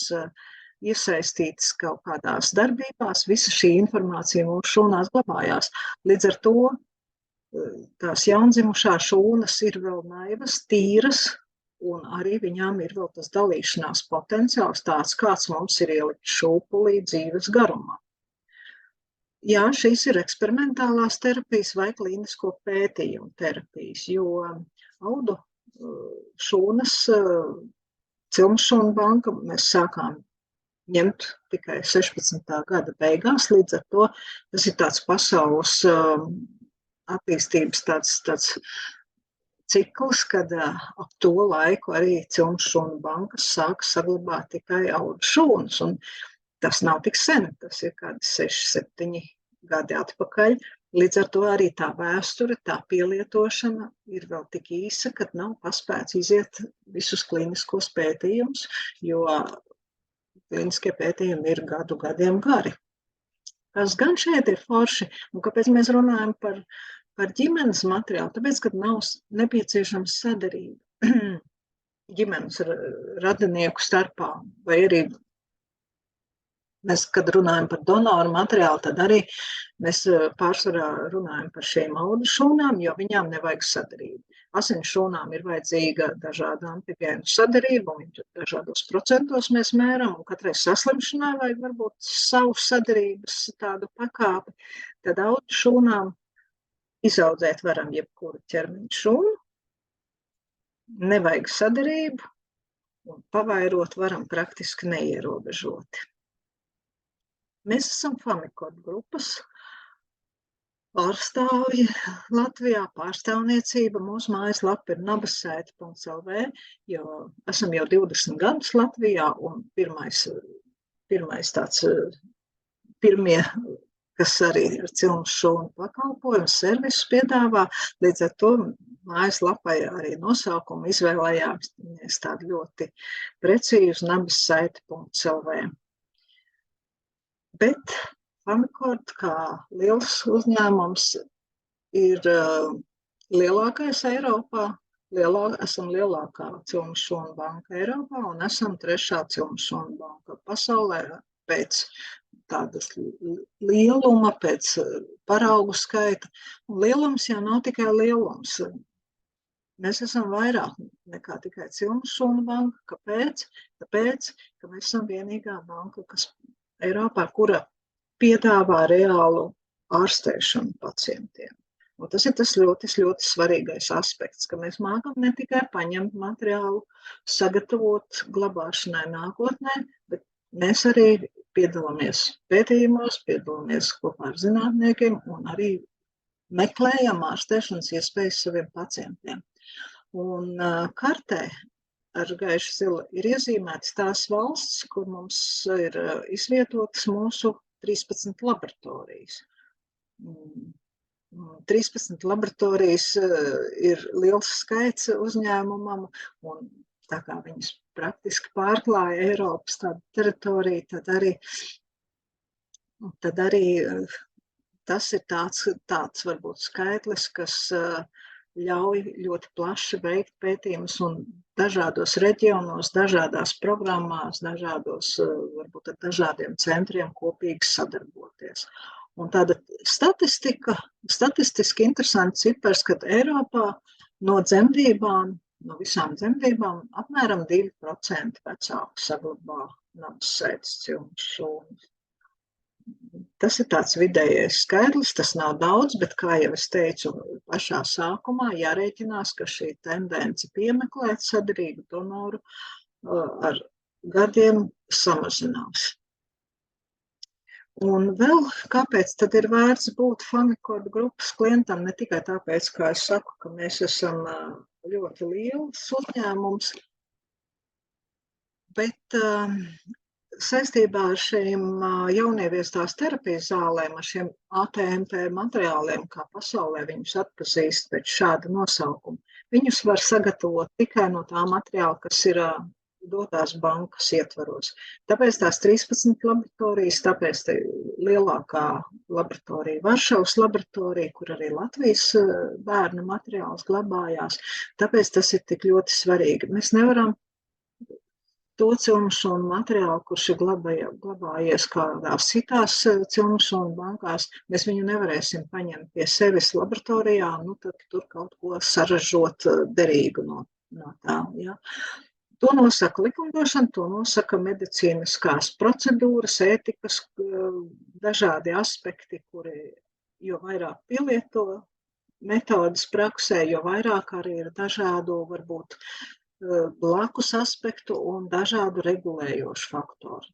iesaistītas kaut kādās darbībās, visa šī informācija mūsu šūnās glabājās. Līdz ar to tās jaundzimušās šūnas ir vēl naivas, tīras, un arī viņām ir vēl tas dalīšanās potenciāls tāds, kāds mums ir ielikt šūpulī dzīves garumā. Jā, šīs ir eksperimentālās terapijas vai klīnisko pētījumu terapijas, jo audu šūnas, cilmšūnu banka mēs sākām ņemt tikai 16. gada beigās, līdz ar to tas ir tāds pasaules attīstības tāds cikls, kad ap to laiku arī cilmšūnu bankas sāk saglabāt tikai audu šūnas, un tas nav tik sen, tas ir kādi 6-7 gadi atpakaļ. Līdz ar to arī tā vēsture, tā pielietošana ir vēl tik īsa, kad nav paspēts iziet visus klīniskos pētījumus, jo klīniskie pētījumi ir gadiem gari. Kas gan šeit ir forši, un kāpēc mēs runājam par ģimenes materiālu? Tāpēc, kad nav nepieciešams sadarība ģimenes radinieku starpā, vai arī mēs, kad runājam par donoru materiālu, tad arī mēs pārsvarā runājam par šīm audu šūnām, jo viņām nevajag sadarību. Asins šūnām ir vajadzīga dažādu antigēnu sadarību, un dažādos procentos mēs mēram, un katrai saslimšanai vajag varbūt savu sadarības tādu pakāpi. Tad audu šūnām izaudzēt varam jebkuru ķermeņa šūnu, nevajag sadarību, un pavairot varam praktiski neierobežoti. Mēs esam Famikod grupas pārstāvji Latvijā, pārstāvniecība. Mūsu mājaslapa ir nabassaite.lv, jo esam jau 20 gadus Latvijā, un pirmie, kas arī ar cilmšūnu pakalpojumu servisu piedāvā, līdz ar to mājaslapai arī nosaukumu izvēlējāmies tādu ļoti precīzu nabassaite.lv. Bet Famikod kā liels uzņēmums ir lielākais Eiropā, esam lielākā cilmšūnu banka Eiropā un esam 3. cilmšūnu banka pasaulē pēc tādas lieluma, pēc paraugu skaita. Un lielums jau nav tikai lielums. Mēs esam vairāk nekā tikai cilmšūnu banka. Kāpēc? Tāpēc, ka mēs esam vienīgā banka, kas Eiropā, kura piedāvā reālu ārstēšanu pacientiem. Un tas ir tas ļoti svarīgais aspekts, ka mēs mākam ne tikai paņemt materiālu, sagatavot glabāšanai nākotnē, bet mēs arī piedalāmies pētījumos, piedalāmies kopā ar zinātniekiem un arī meklējam ārstēšanas iespējas saviem pacientiem. Un kartē ar gaišu zilu ir iezīmētas tās valsts, kur mums ir izvietotas mūsu 13 laboratorijas. 13 laboratorijas ir liels skaits uzņēmumam, un tā kā viņas praktiski pārklāja Eiropas tādu teritoriju, tad arī tas ir tāds varbūt skaitlis, kas ļauj ļoti plaši veikt pētījumus un dažādos reģionos, dažādās programmās, varbūt ar dažādiem centriem kopīgi sadarboties. Un tāda statistiski interesants cipars, kad Eiropā no visām dzemdībām apmēram 2% vecāku saglabā nabasaites cilmšūnas. Tas ir tāds vidējais skaidrs, tas nav daudz, bet, kā jau es teicu, pašā sākumā jārēķinās, ka šī tendence piemeklēt sadarīgu donoru ar gadiem samazinās. Un vēl kāpēc tad ir vērts būt Famikod grupas klientam, ne tikai tāpēc, kā es saku, ka mēs esam ļoti liels uzņēmums, bet saistībā ar šīm jaunieviestās terapijas zālēm, ar šiem ATMP materiāliem, kā pasaulē viņus atpazīst pēc šāda nosaukuma, viņus var sagatavot tikai no tā materiāla, kas ir dotās bankas ietvaros. Tāpēc tās 13 laboratorijas, tāpēc te lielākā laboratorija Varšavas laboratorija, kur arī Latvijas bērnu materiāls glabājās. Tāpēc tas ir tik ļoti svarīgi. Mēs nevaram to cilmšonu materiālu, kurš ir glabājies kādās citās cilmšonu bankās, mēs viņu nevarēsim paņemt pie sevis laboratorijā, tad tur kaut ko saražot derīgu no tā. Ja? To nosaka likumdošana, to nosaka medicīniskās procedūras, ētikas, dažādi aspekti, kuri jo vairāk pielieto metodas praksē, jo vairāk arī ir dažādu, varbūt, blakus aspektu un dažādu regulējošu faktoru.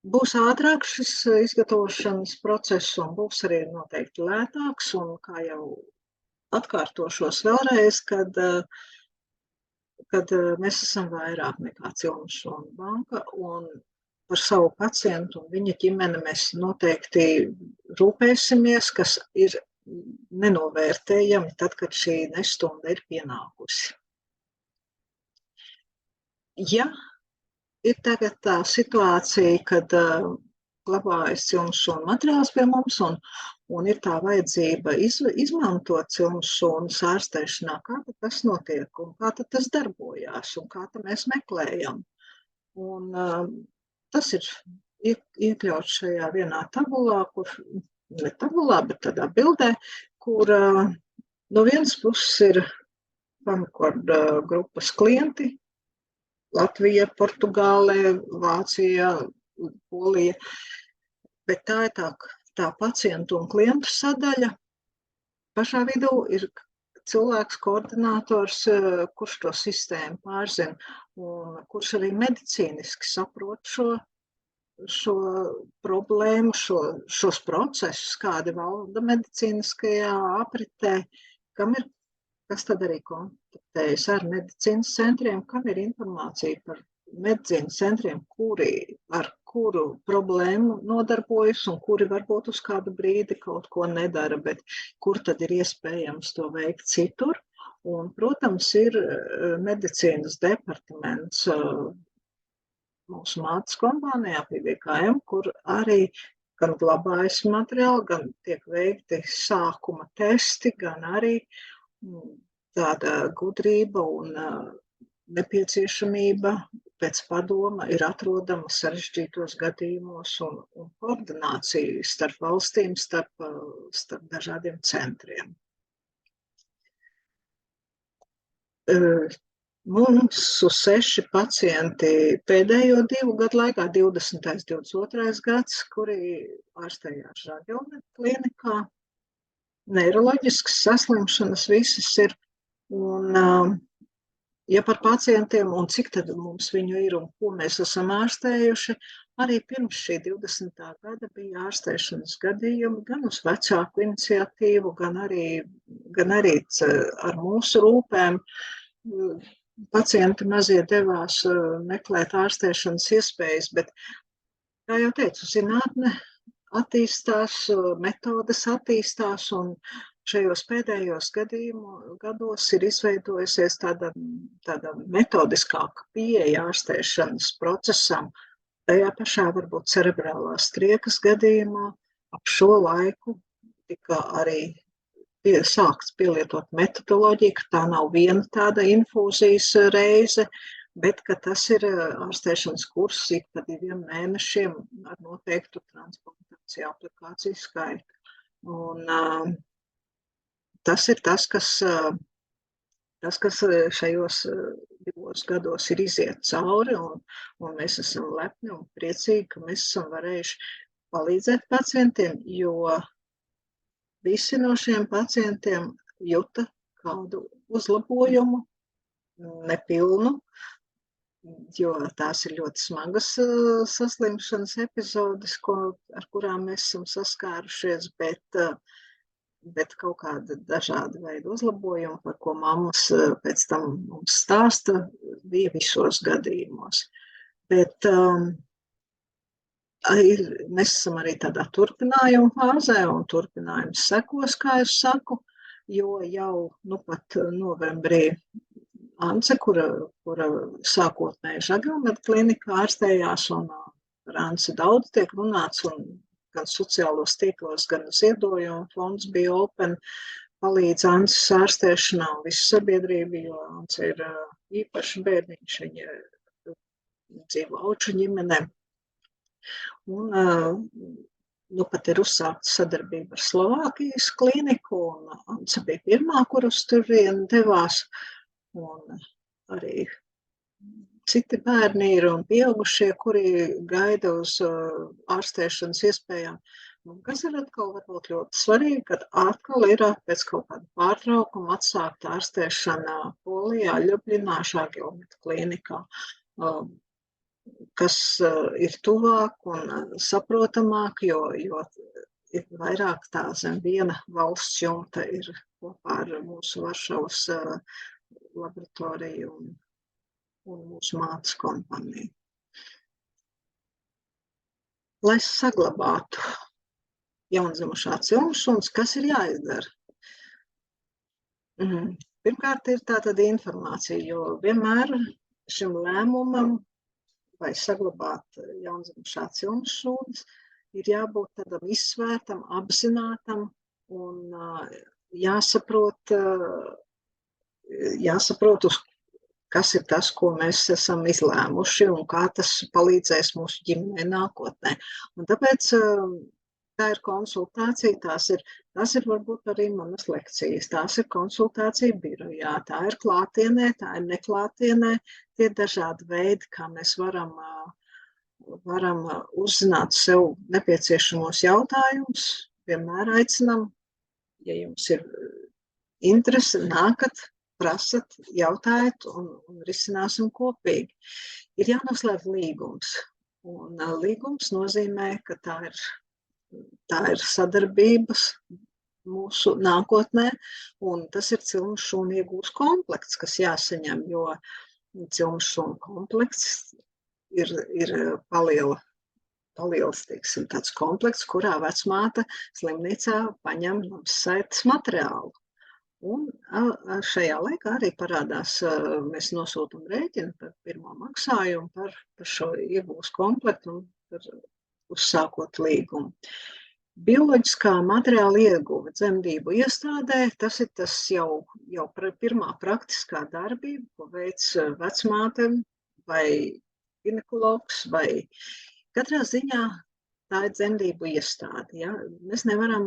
Būs ātrāk šis izgatavošanas process un būs arī noteikti lētāks, un kā jau atkārtošos vēlreiz, kad mēs esam vairāk nekā Cilmšona banka, un par savu pacientu un viņa ģimeni mēs noteikti rūpēsimies, kas ir nenovērtējami tad, kad šī nestunda ir pienākusi. Ja ir tagad tā situācija, kad glabājas Cilmšona materiāls pie mums un ir tā vajadzība izmantot Cilmšonas ārstēšanā, kā tad tas notiek un kā tad tas darbojās un kā tad mēs meklējam. Un tas ir iekļauts šajā vienā tabulā, ne tabulā, bet tādā bildē, kur no vienas puses ir Concord grupas klienti, Latvija, Portugāle, Vācija, Polija, bet tā ir tā pacientu un klientu sadaļa. Pašā vidū ir cilvēks, koordinators, kurš to sistēmu pārzina un kurš arī medicīniski saprot šo problēmu, šos procesus, kādi valda medicīniskajā apritē, kas tad arī kontaktējas ar medicīnas centriem, kam ir informācija par medicīnas centriem, ar kuru problēmu nodarbojas un kuri varbūt uz kādu brīdi kaut ko nedara, bet kur tad ir iespējams to veikt citur. Un, protams, ir medicīnas departaments mūsu mātes kompānijā PVKM, kur arī gan glabājas materiāli, gan tiek veikti sākuma testi, gan arī tāda gudrība un nepieciešamība pēc padoma ir atrodama sarežģītos gadījumos un koordinācija starp valstīm, starp dažādiem centriem. Mums 6 pacienti pēdējo 2 gadu laikā, 20. 22. gads, kuri ārstējās Žaģelne klinikā. Neiroloģiskas saslimšanas visas ir, un ja par pacientiem un cik tad mums viņu ir un ko mēs esam ārstējuši, arī pirms šī 20. gada bija ārstēšanas gadījumi gan uz vecāku iniciatīvu, gan arī ar mūsu rūpēm. Pacienti mazie devās meklēt ārstēšanas iespējas, bet, kā jau teicu, zinātne attīstās, metodes attīstās, un šajos pēdējos gados ir izveidojusies tāda metodiskāka pieeja ārstēšanas procesam. Tajā pašā varbūt cerebrālās striekas gadījumā ap šo laiku tika arī sākts pielietot metodoloģiju, ka tā nav viena tāda infūzijas reize, bet ka tas ir ārstēšanas kurs ik pa 2 mēnešiem ar noteiktu transplantāciju aplikāciju skaitu. Un tas ir tas, kas šajos 2 gados ir iziet cauri, un mēs esam lepni un priecīgi, ka mēs esam varējuši palīdzēt pacientiem, jo visi no šiem pacientiem juta kādu uzlabojumu, nepilnu, jo tās ir ļoti smagas saslimšanas epizodes, ar kurām mēs esam saskārušies, bet bet kaut kāda dažāda veida uzlabojumi, par ko mammas pēc tam mums stāsta, bija visos gadījumos. Bet mēs esam arī tādā turpinājuma fāzē, un turpinājums sekos, kā es saku, jo jau pat novembrī Ance, kura sākotnēji Žagrumeta klinikā ārstējās, un par Anci daudz tiek runāts, un gan sociālos tīklos, gan ziedojumu fonds bija open, palīdz Ances ārstēšanā un visu sabiedrību, jo Ance ir īpaši bērniņš, viņa dzīvo Auču ģimenē. Un pat ir uzsākta sadarbība ar Slovākijas kliniku, un Ance bija pirmā, kur uz turieni devās, un arī citi bērni ir un pieaugušie, kuri gaida uz ārstēšanas iespējām. Un kas ir atkal varbūt ļoti svarīgi, kad atkal ir pēc kaut kāda pārtraukuma atsākta ārstēšana Polijā, Ļubļinā, Žagrumeta klinikā, kas ir tuvāk un saprotamāk, jo ir vairāk tā zem viena valsts jumta ir kopā ar mūsu Varšavas laboratoriju un mūsu mātes kompāniju. Lai saglabātu jaundzimušā cilmsuns, kas ir jāizdara? Pirmkārt ir tātad informācija, jo vienmēr šim lēmumam vai saglabāt jaundzimušā cilmsuns ir jābūt tādam izsvērtam, apzinātam un jāsaprot, kas ir tas, ko mēs esam izlēmuši un kā tas palīdzēs mūsu ģimenei nākotnē. Un tāpēc tā ir konsultācija, tās ir varbūt arī manas lekcijas, tās ir konsultācija birojā, tā ir klātienē, tā ir neklātienē, tie ir dažādi veidi, kā mēs varam uzzināt sev nepieciešamos jautājumus, vienmēr aicinam, ja jums ir interese, nākat, prasat, jautājiet un risināsim kopīgi. Ir jānoslēdz līgums, un līgums nozīmē, ka tā ir sadarbības mūsu nākotnē, un tas ir cilmšūnu iegūs komplekts, kas jāsaņem, jo cilmšūnu komplekts ir paliels, teiksim, tāds komplekts, kurā vecmāte slimnīcā paņem saites materiālu. Un šajā laikā arī parādās, mēs nosūtam rēķinu par pirmo maksājumu par šo iegūs komplektu un par uzsākot līgumu. Bioloģiskā materiāla ieguve dzemdību iestādē, tas ir tas jau pirmā praktiskā darbība, ko veic vecmāte vai ginekologs vai katrā ziņā tā ir dzemdību iestāde. Ja? Mēs nevaram,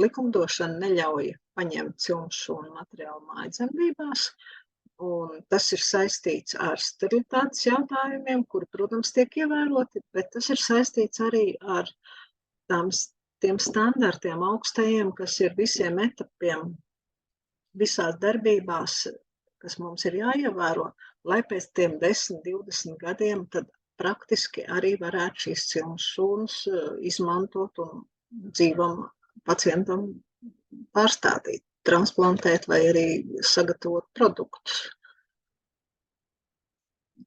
likumdošana neļauj paņemt cilmšūnu materiālu mājdzemdībās, un tas ir saistīts ar sterilitātes jautājumiem, kuri, protams, tiek ievēroti, bet tas ir saistīts arī ar tiem standartiem augstajiem, kas ir visiem etapiem, visās darbībās, kas mums ir jāievēro, lai pēc tiem 10, 20 gadiem tad praktiski arī varētu šīs cilmšūnas izmantot un dzīvam pacientam pārstādīt, transplantēt vai arī sagatavot produktus.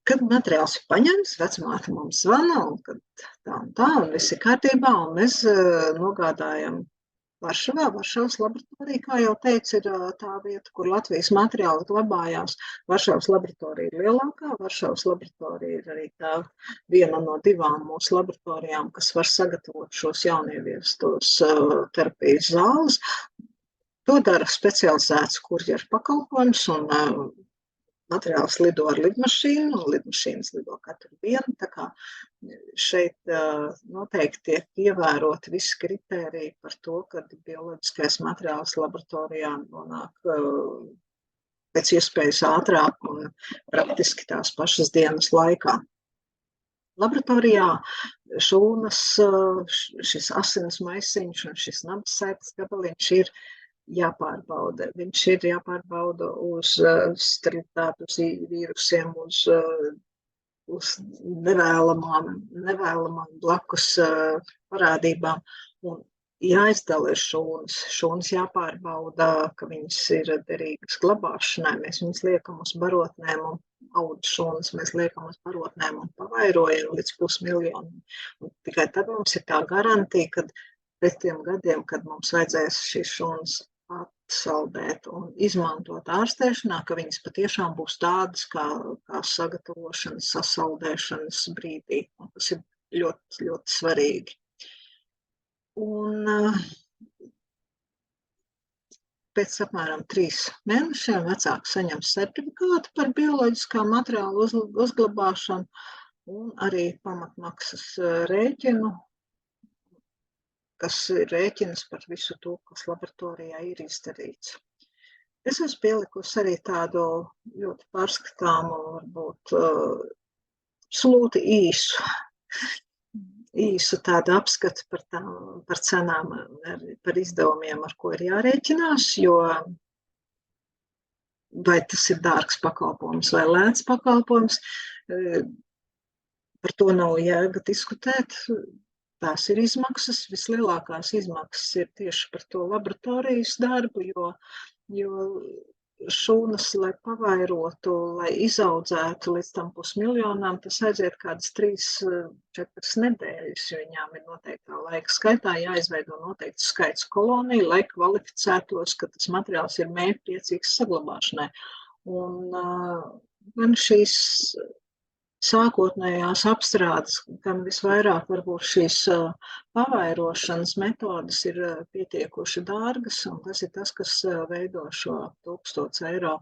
Kad materiāls ir paņemts, vecmāte mums zvana, un kad tā, un viss ir kārtībā, un mēs nogādājam Varšavā. Varšavas laboratorija, kā jau teicu, ir tā vieta, kur Latvijas materiāls glabājās. Varšavas laboratorija ir lielākā. Varšavas laboratorija ir arī tā viena no 2 mūsu laboratorijām, kas var sagatavot šos jaunieviestos terapijas zāles. To dara specializēts kurjeru pakalpojums, un materiāls lido ar lidmašīnu, un lidmašīnas lido katru dienu, tā kā šeit noteikti tiek ievēroti visi kritēriji par to, kad bioloģiskais materiāls laboratorijā nonāk pēc iespējas ātrāk un praktiski tās pašas dienas laikā. Laboratorijā šūnas, šis asins maisiņš un šis nabasaites gabaliņš ir jāpārbauda. Viņš ir jāpārbauda uz sterilitāti, uz vīrusiem, uz nevēlamām blakus parādībām. Un jāizdala šūnas. Šūnas jāpārbauda, ka viņas ir derīgas glabāšanai. Mēs viņas liekam uz barotnēm un audu šūnas mēs liekam uz barotnēm un pavairojam līdz 500 000. Un tikai tad mums ir tā garantija, ka pēc tiem gadiem, kad mums vajadzēs šīs šūnas atsaldēt un izmantot ārstēšanā, ka viņas patiešām būs tādas kā sagatavošanas, sasaldēšanas brīdī. Un tas ir ļoti, ļoti svarīgi. Un pēc apmēram 3 mēnešiem vecāks saņem certifikātu par bioloģiskā materiāla uzglabāšanu un arī pamatmaksas rēķinu, kas ir rēķins par visu to, kas laboratorijā ir izdarīts. Es esmu pielikusi arī tādu ļoti pārskatāmu, varbūt absolūti īsu tādu apskatu par cenām, par izdevumiem, ar ko ir jārēķinās, jo vai tas ir dārgs pakalpojums vai lēts pakalpojums, par to nav jēga diskutēt. Tās ir izmaksas, vislielākās izmaksas ir tieši par to laboratorijas darbu, jo šūnas, lai pavairotu, lai izaudzētu līdz tam 500 000, tas aiziet kādas 3-4 nedēļas, jo viņām ir noteiktā laika skaitā jāizveido noteikts skaits koloniju, lai kvalificētos, ka tas materiāls ir mērķtiecīgs saglabāšanai. Un gan šīs sākotnējās apstrādes, gan visvairāk varbūt šīs pavairošanas metodas ir pietiekoši dārgas, un tas ir tas, kas veido šo 1000 eiro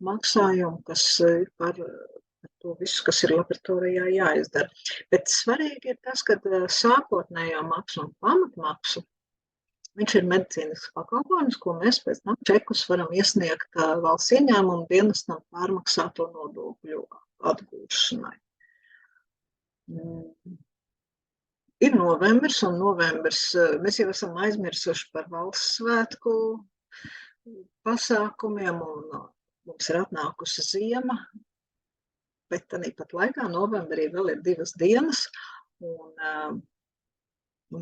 maksājumu, kas ir par to visu, kas ir laboratorijā jāizdara. Bet svarīgi ir tas, ka sākotnējo maksu un pamatmaksu, viņš ir medicīnisks pakalpojums, ko mēs pēc tam čekus varam iesniegt valsts ieņēmumu dienestam pārmaksāto nodokļu atgūšanai. Ir novembris, un novembris mēs jau esam aizmirsuši par valsts svētku pasākumiem, un mums ir atnākusi ziema, bet tāpat laikā novembrī vēl ir 2 dienas, un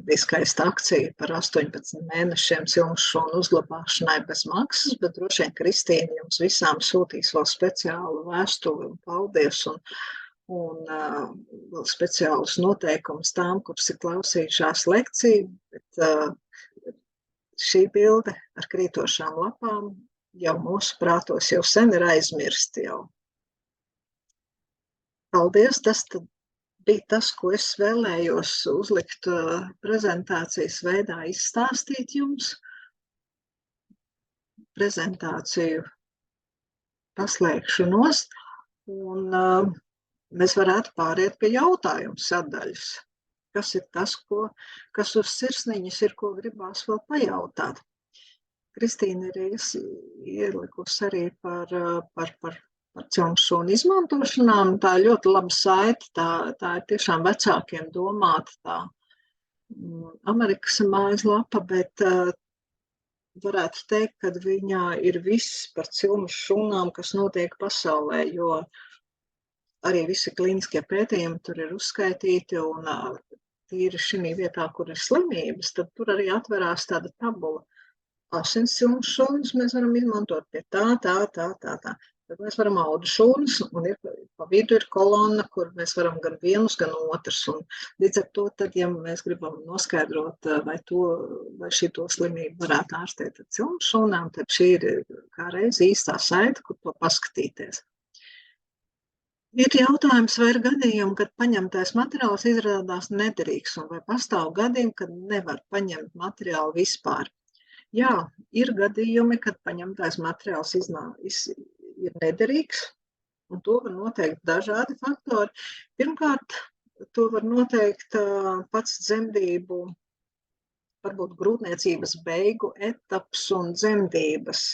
bija skaista akcija par 18 mēnešiem cilmes šūnu uzglabāšanai bez maksas, bet droši vien Kristīna jums visām sūtīs vēl speciālu vēstuli un paldies, un vēl speciālus noteikumus tām, kuras ir klausījušās lekciju, bet šī bilde ar krītošām lapām jau mūsu prātos jau sen ir aizmirsti jau. Paldies, tas bija tas, ko es vēlējos uzlikt prezentācijas veidā izstāstīt jums. Prezentāciju paslēgšu nost, un mēs varētu pāriet pie jautājumu sadaļas. Kas ir tas, kas uz sirsniņas ir, ko gribās vēl pajautāt? Kristīna ir ielikusi arī par cilmes šūnu izmantošanām. Tā ir ļoti laba saite, tā ir tiešām vecākiem domāta tā Amerikas mājaslapa, bet varētu teikt, ka viņā ir viss par cilmes šūnām, kas notiek pasaulē, jo arī visi klīniskie pētījumi tur ir uzskaitīti, un tīri šī vietā, kur ir slimības, tad tur arī atverās tāda tabula. Asins cilmes šūnas mēs varam izmantot pie tā. Tad mēs varam audu šūnas, un pa vidu ir kolonna, kur mēs varam gan vienus, gan otrus. Un līdz ar to, tad, ja mēs gribam noskaidrot, vai šito slimību varētu ārstēt ar cilmes šūnām, tad šī ir kā reiz īstā saite, kur to paskatīties. Ir jautājums, vai ir gadījumi, kad paņemtais materiāls izrādās nederīgs, un vai pastāv gadījumi, kad nevar paņemt materiālu vispār. Jā, ir gadījumi, kad paņemtais materiāls ir nederīgs, un to var noteikt dažādi faktori. Pirmkārt, to var noteikt pats dzemdību, varbūt grūtniecības beigu etaps un dzemdības.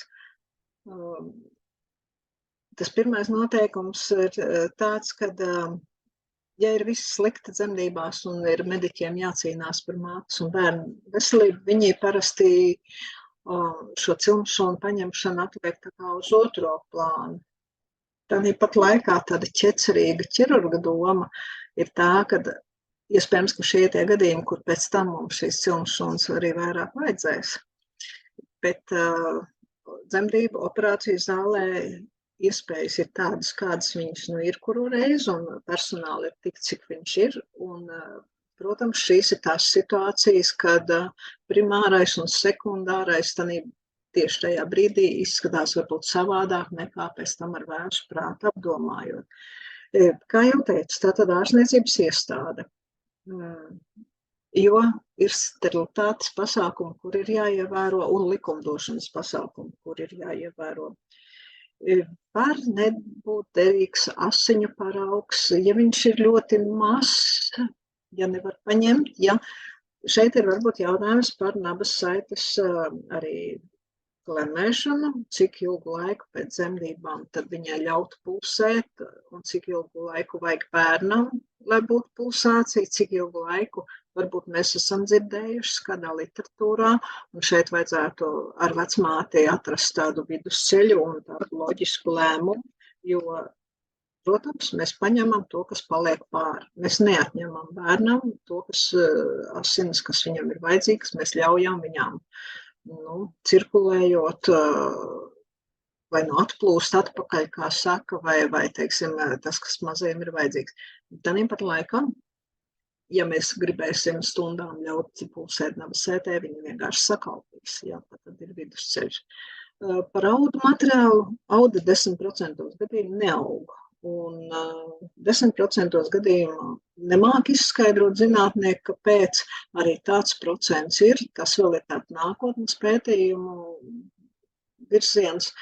Tas pirmais noteikums ir tāds, ka, ja ir viss slikti dzemdībās un ir mediķiem jācīnās par mātes un bērnu veselību, viņi parasti šo cilmes šūnu paņemšanu atliek tā kā uz otro plānu. Tāpat laikā tāda ķecerīga ķirurga doma ir tā, ka iespējams, ka šie tie gadījumi, kur pēc tam mums šīs cilmes šūnas arī vairāk vajadzēs. Bet dzemdību operāciju zālē iespējas ir tādas, kādas viņas ir kuru reizi, un personāli ir tik, cik viņš ir. Un, protams, šīs ir tās situācijas, kad primārais un sekundārais tieši tajā brīdī izskatās varbūt savādāk nekā pēc tam ar vēsu prātu apdomājot. Kā jau teicu, tātad ārstniecības iestāde. Jo ir sterilitātes pasākumi, kur ir jāievēro, un likumdošanas pasākumi, kur ir jāievēro. Var nebūt derīgs asiņu paraugs, ja viņš ir ļoti mazs, ja nevar paņemt, ja šeit ir varbūt jautājums par nabas saites arī klemēšanu, cik ilgu laiku pēc dzemdībām tad viņai ļaut pulsēt, un cik ilgu laiku vajag bērnam, lai būtu pulsācija, cik ilgu laiku varbūt mēs esam dzirdējuši kādā literatūrā, un šeit vajadzētu ar vecmātei atrast tādu vidusceļu un tādu loģisku lēmumu, jo, protams, mēs paņemam to, kas paliek pāri. Mēs neatņemam bērnam to, kas asinis, kas viņam ir vajadzīgs, mēs ļaujam viņām cirkulējot, vai atplūst atpakaļ, kā saka, vai teiksim, tas, kas mazajiem ir vajadzīgs. Tāpat laikam, ja mēs gribēsim stundām ļaut pulsēt nabas sētē, viņi vienkārši sakalpīs, tad ir vidusceļš. Par audu materiālu, auda 10% gadījumu neauga. Un 10% gadījumā nemāk izskaidrot zinātnieki, kāpēc arī tāds procents ir. Tas vēl ir tāds nākotnes pētījumu virziens.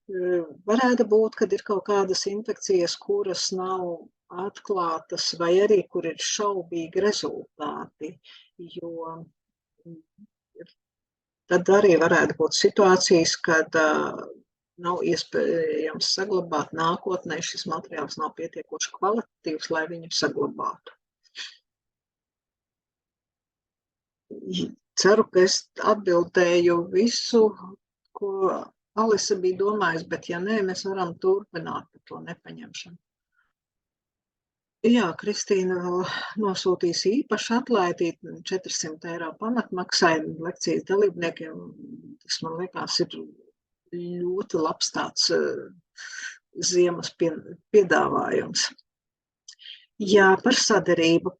Varētu būt, kad ir kaut kādas infekcijas, kuras nav atklātas, vai arī, kur ir šaubīgi rezultāti, jo tad arī varētu būt situācijas, kad nav iespējams saglabāt nākotnē, šis materiāls nav pietiekoši kvalitatīvs, lai viņu saglabātu. Ceru, ka es atbildēju visu, ko Alisa bija domājusi, bet ja nē, mēs varam turpināt par to nepaņemšanu. Jā, Kristīna vēl nosūtīs īpaši atlaidīt 400 € pamatmaksai lekcijas dalībniekiem. Tas, man liekas, ir ļoti labs tāds ziemas piedāvājums. Jā, par sadarību,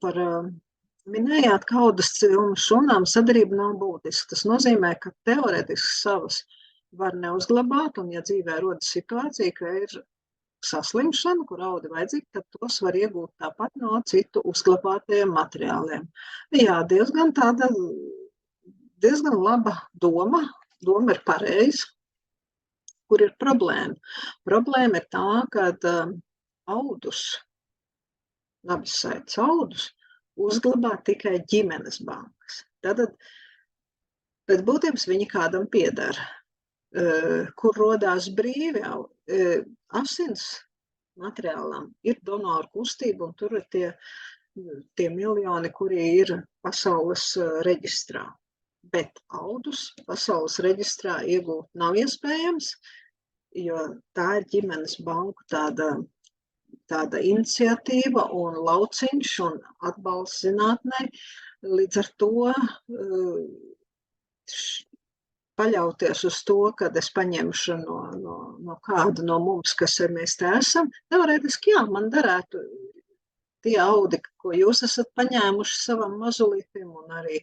minējāt, ka audas cilmu šūnām sadarība nav būtiska. Tas nozīmē, ka teorētiski savas var neuzglabāt, un ja dzīvē rodas situācija, ka ir saslimšana, kur audi vajadzīgi, tad tos var iegūt tāpat no citu uzglabātajiem materiāliem. Jā, diezgan laba doma ir pareiza. Kur ir problēma? Problēma ir tā, ka audus, nabas saites audus, uzglabā tikai ģimenes bankas. Tad pēc būtības viņi kādam piedara, kur rodās brīvi asins materiālam, ir donoru kustība, un tur ir tie miljoni, kuri ir pasaules reģistrā. Bet audus pasaules reģistrā iegūt nav iespējams, jo tā ir ģimenes banku tāda iniciatīva un lauciņš un atbalsts zinātnē. Līdz ar to paļauties uz to, kad es paņemšu no kāda no mums, kas mēs te esam, teorētiski jā, man derētu tie audi, ko jūs esat paņēmuši savam mazulītim, un arī,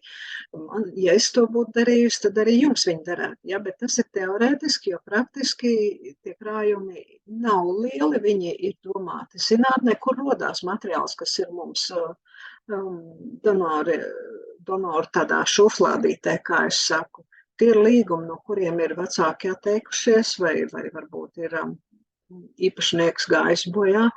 ja es to būtu darījusi, tad arī jums viņi derētu. Ja, bet tas ir teorētiski, jo praktiski tie krājumi nav lieli, viņi ir domāti zinātnē, kur rodās materiāls, kas ir mums donori tādā šuflādītē, kā es saku. Tie ir līgumi, no kuriem ir vecāki atteikušies, vai varbūt ir īpašnieks gājis bojā.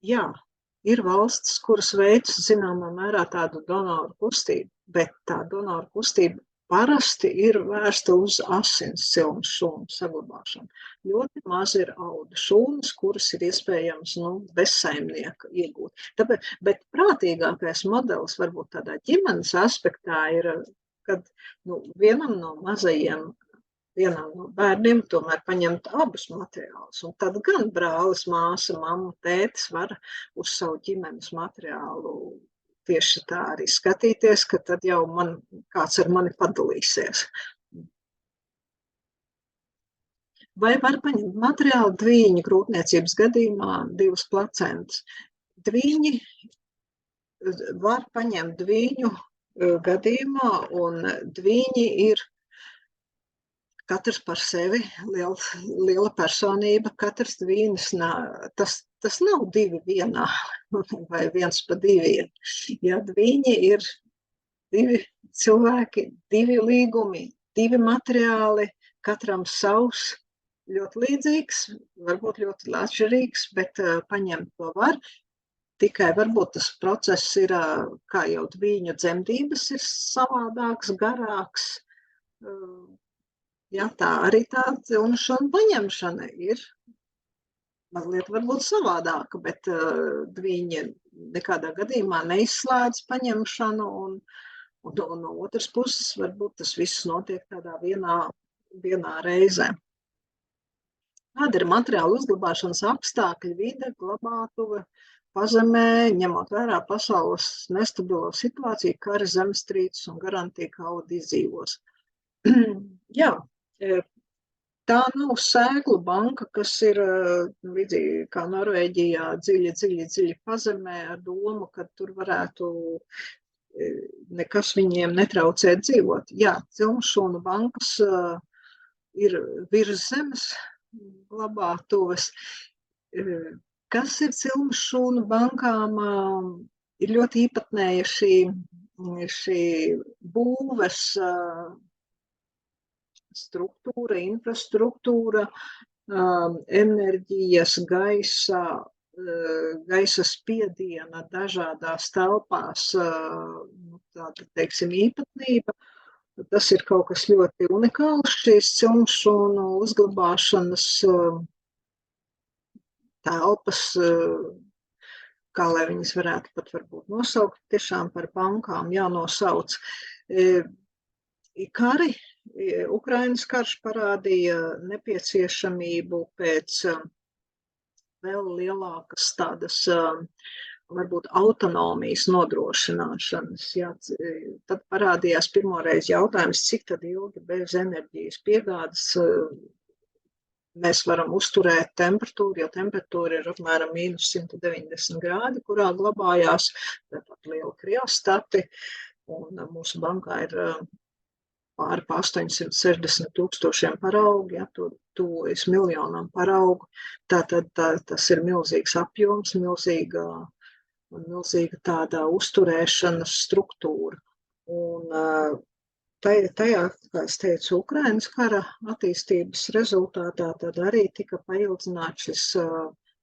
Jā. Ir valstis, kuras veic zināmā mērā tādu donoru kustību, bet tā donoru kustība parasti ir vērsta uz asins cilmu šūnu saglabāšanu. Ļoti maz ir audu šūnas, kuras ir iespējams bez saimnieka iegūt. Tāpēc, bet prātīgākais modelis varbūt tādā ģimenes aspektā ir, kad vienam no bērniem tomēr paņemt abus materiālus. Un tad gan brālis, māsa, mamma, tētis var uz savu ģimenes materiālu tieši tā arī skatīties, ka tad jau kāds ar mani padalīsies. Vai var paņemt materiālu dvīņu grūtniecības gadījumā 2 placentas? Dvīņi var paņemt dvīņu gadījumā, un dvīņi ir katrs par sevi liela personība, katrs dvīnis, tas nav 2 vienā vai 1 pa 2. Ja, dvīņi ir 2 cilvēki, 2 līgumi, 2 materiāli, katram savs, ļoti līdzīgs, varbūt ļoti atšķirīgs, bet paņemt to var. Tikai varbūt tas process ir, kā jau dvīņu dzemdības ir savādāks, garāks. Jā, tā arī tā dzimšana paņemšana ir mazliet varbūt savādāka, bet dvīņi nekādā gadījumā neizslēdz paņemšanu, un no otras puses varbūt tas viss notiek tādā vienā reizē. Kāda ir materiāla uzglabāšanas apstākļi, vide, glabātuve, pazemē, ņemot vērā pasaules nestabilo situāciju, kari, zemestrīces un garantija, ka augi izdzīvos? Jā, tā nav sēklu banka, kas ir līdzīgi kā Norvēģijā dziļi pazemē ar domu, ka tur varētu nekas viņiem netraucēt dzīvot. Jā, cilmšūnu bankas ir virs zemes glabātuves. Kas ir cilmšūnu bankām? Ir ļoti īpatnēja šī būves struktūra, infrastruktūra, enerģijas, gaisa spiediena dažādās telpās, tāda, teiksim, īpatnība. Tas ir kaut kas ļoti unikāls, šīs cilmšūnu uzglabāšanas telpas, kā lai viņas varētu pat varbūt nosaukt, tiešām par bankām jānosauc. Kari, Ukrainas karš parādīja nepieciešamību pēc vēl lielākas tādas varbūt autonomijas nodrošināšanas. Jā, tad parādījās pirmoreiz jautājums, cik tad ilgi bez enerģijas piegādes mēs varam uzturēt temperatūru, jo temperatūra ir apmēram -190 grādi, kurā glabājās tāpat liela kriostati, un mūsu bankā ir pāri 860 000 paraugu, ja, tuvojas 1 miljonam paraugu. Tātad tas ir milzīgs apjoms, milzīga tāda uzturēšanas struktūra. Un tajā, kā es teicu, Ukrainas kara attīstības rezultātā tad arī tika paildzināts šis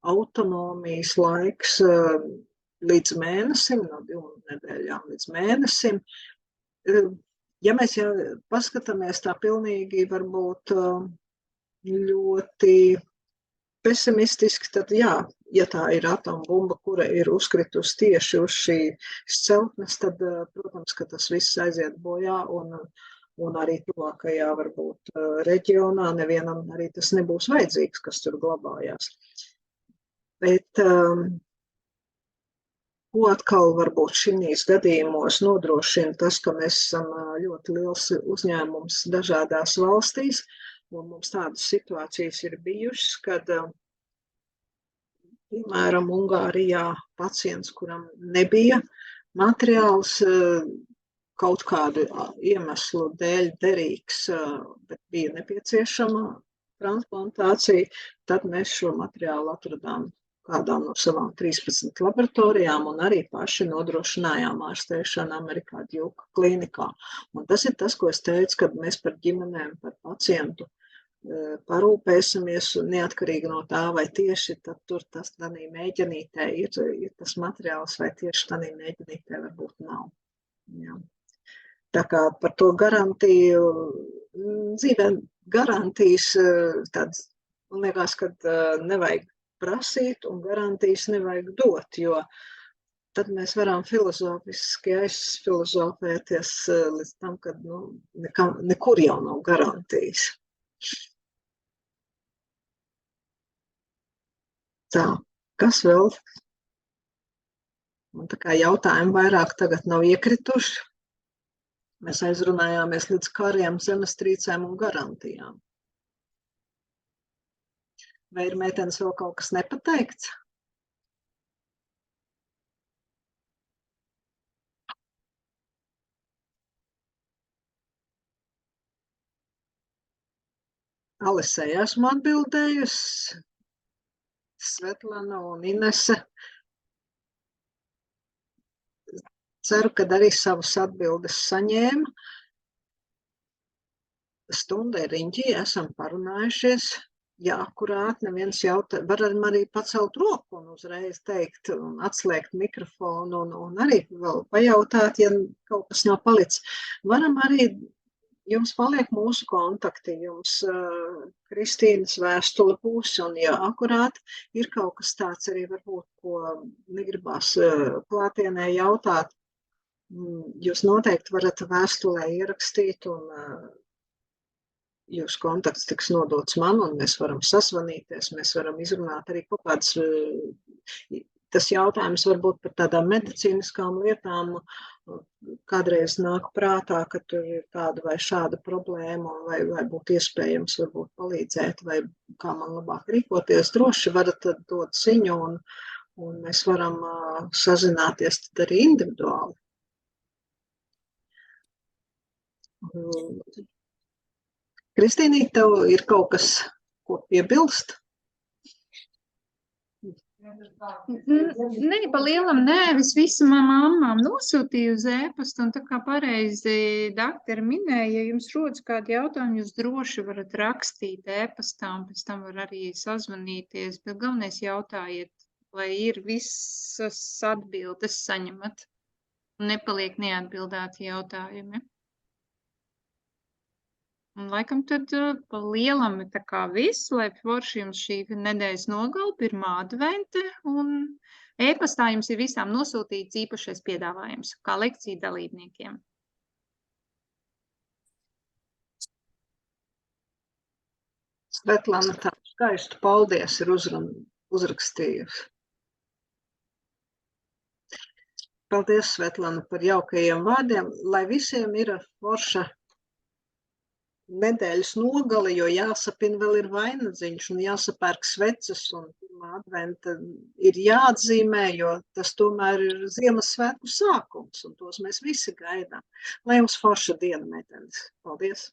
autonomijas laiks līdz mēnesim, no 2 nedēļām līdz mēnesim. Ja mēs jau paskatāmies tā pilnīgi varbūt ļoti pesimistiski, tad jā, ja tā ir atombumba, kura ir uzkritusi tieši uz šīs celtnes, tad, protams, ka tas viss aiziet bojā un arī tuvākajā varbūt reģionā nevienam arī tas nebūs vajadzīgs, kas tur glabājās. Bet ko atkal varbūt šīs gadījumos nodrošina tas, ka mēs esam ļoti liels uzņēmums dažādās valstīs, un mums tādas situācijas ir bijušas, kad, piemēram, Ungārijā pacients, kuram nebija materiāls kaut kādu iemeslu dēļ derīgs, bet bija nepieciešama transplantācija, tad mēs šo materiālu atradām kādām no savām 13 laboratorijām un arī paši nodrošinājām ārstēšanu Amerikā Djuka klīnikā. Un tas ir tas, ko es teicu, kad mēs par ģimenēm, par pacientu parūpēsimies neatkarīgi no tā, vai tieši tad tur tas tanī mēģinītē ir tas materiāls, vai tieši tanī mēģinītē varbūt nav. Jā. Tā kā par to garantiju, dzīvē garantijas tāds, man liekas, kad nevajag prasīt un garantijas nevajag dot, jo tad mēs varam filozofiski aizfilozofēties līdz tam, kad nekur jau nav garantijas. Tā, kas vēl? Un tā kā jautājumi vairāk tagad nav iekrituši, mēs aizrunājāmies līdz kariem, zemestrīcēm un garantijām. Vai ir meitenes vēl kaut kas nepateikts? Alisei esmu atbildējusi, Svetlana un Inese. Ceru, ka arī savas atbildes saņēma. Stunda ir riņķī, esam parunājušies. Jā, akurāt, neviens jautā, varam arī pacelt roku un uzreiz teikt un atslēgt mikrofonu un arī vēl pajautāt, ja kaut kas nav palicis. Varam arī, jums paliek mūsu kontakti, jums Kristīnas vēstule būs, un ja akurāt ir kaut kas tāds arī varbūt, ko negribās klātienē jautāt, jūs noteikti varat vēstulē ierakstīt un jūsu kontakts tiks nodots man, un mēs varam sazvanīties, mēs varam izrunāt arī kaut kāds, tas jautājums varbūt par tādām medicīniskām lietām, kādreiz nāk prātā, ka tur ir tāda vai šāda problēma, vai būtu iespējams varbūt palīdzēt, vai kā man labāk rīkoties, droši varat tad dot ziņu, un mēs varam sazināties tad arī individuāli. Kristīnīt, tev ir kaut kas, ko piebilst? Nē, pa lielam nē, es visu mamām nosūtīju uz e-pastu, un tā kā pareizi daktari minēja, ja jums rodas kādi jautājumi, jūs droši varat rakstīt e-pastā, un pēc tam var arī sazvanīties, bet galvenais jautājiet, lai ir visas atbildes saņemat, un nepaliek neatbildēti jautājumi. Un laikam tad pa lielam tā kā viss, lai forši jums šī nedēļas nogala, pirmā advente, un e-pastā jums ir visām nosūtīts īpašais piedāvājums, kā lekciju dalībniekiem. Svetlana, tā skaistu paldies ir uzrakstījusi. Paldies, Svetlana, par jaukajiem vārdiem, lai visiem ir forša nedēļas nogali, jo jāsapina vēl ir vainadziņš un jāsapērk sveces un pirmā adventa ir jāatzīmē, jo tas tomēr ir Ziemassvētku sākums un tos mēs visi gaidām. Lai jums forša diena, meitenes. Paldies!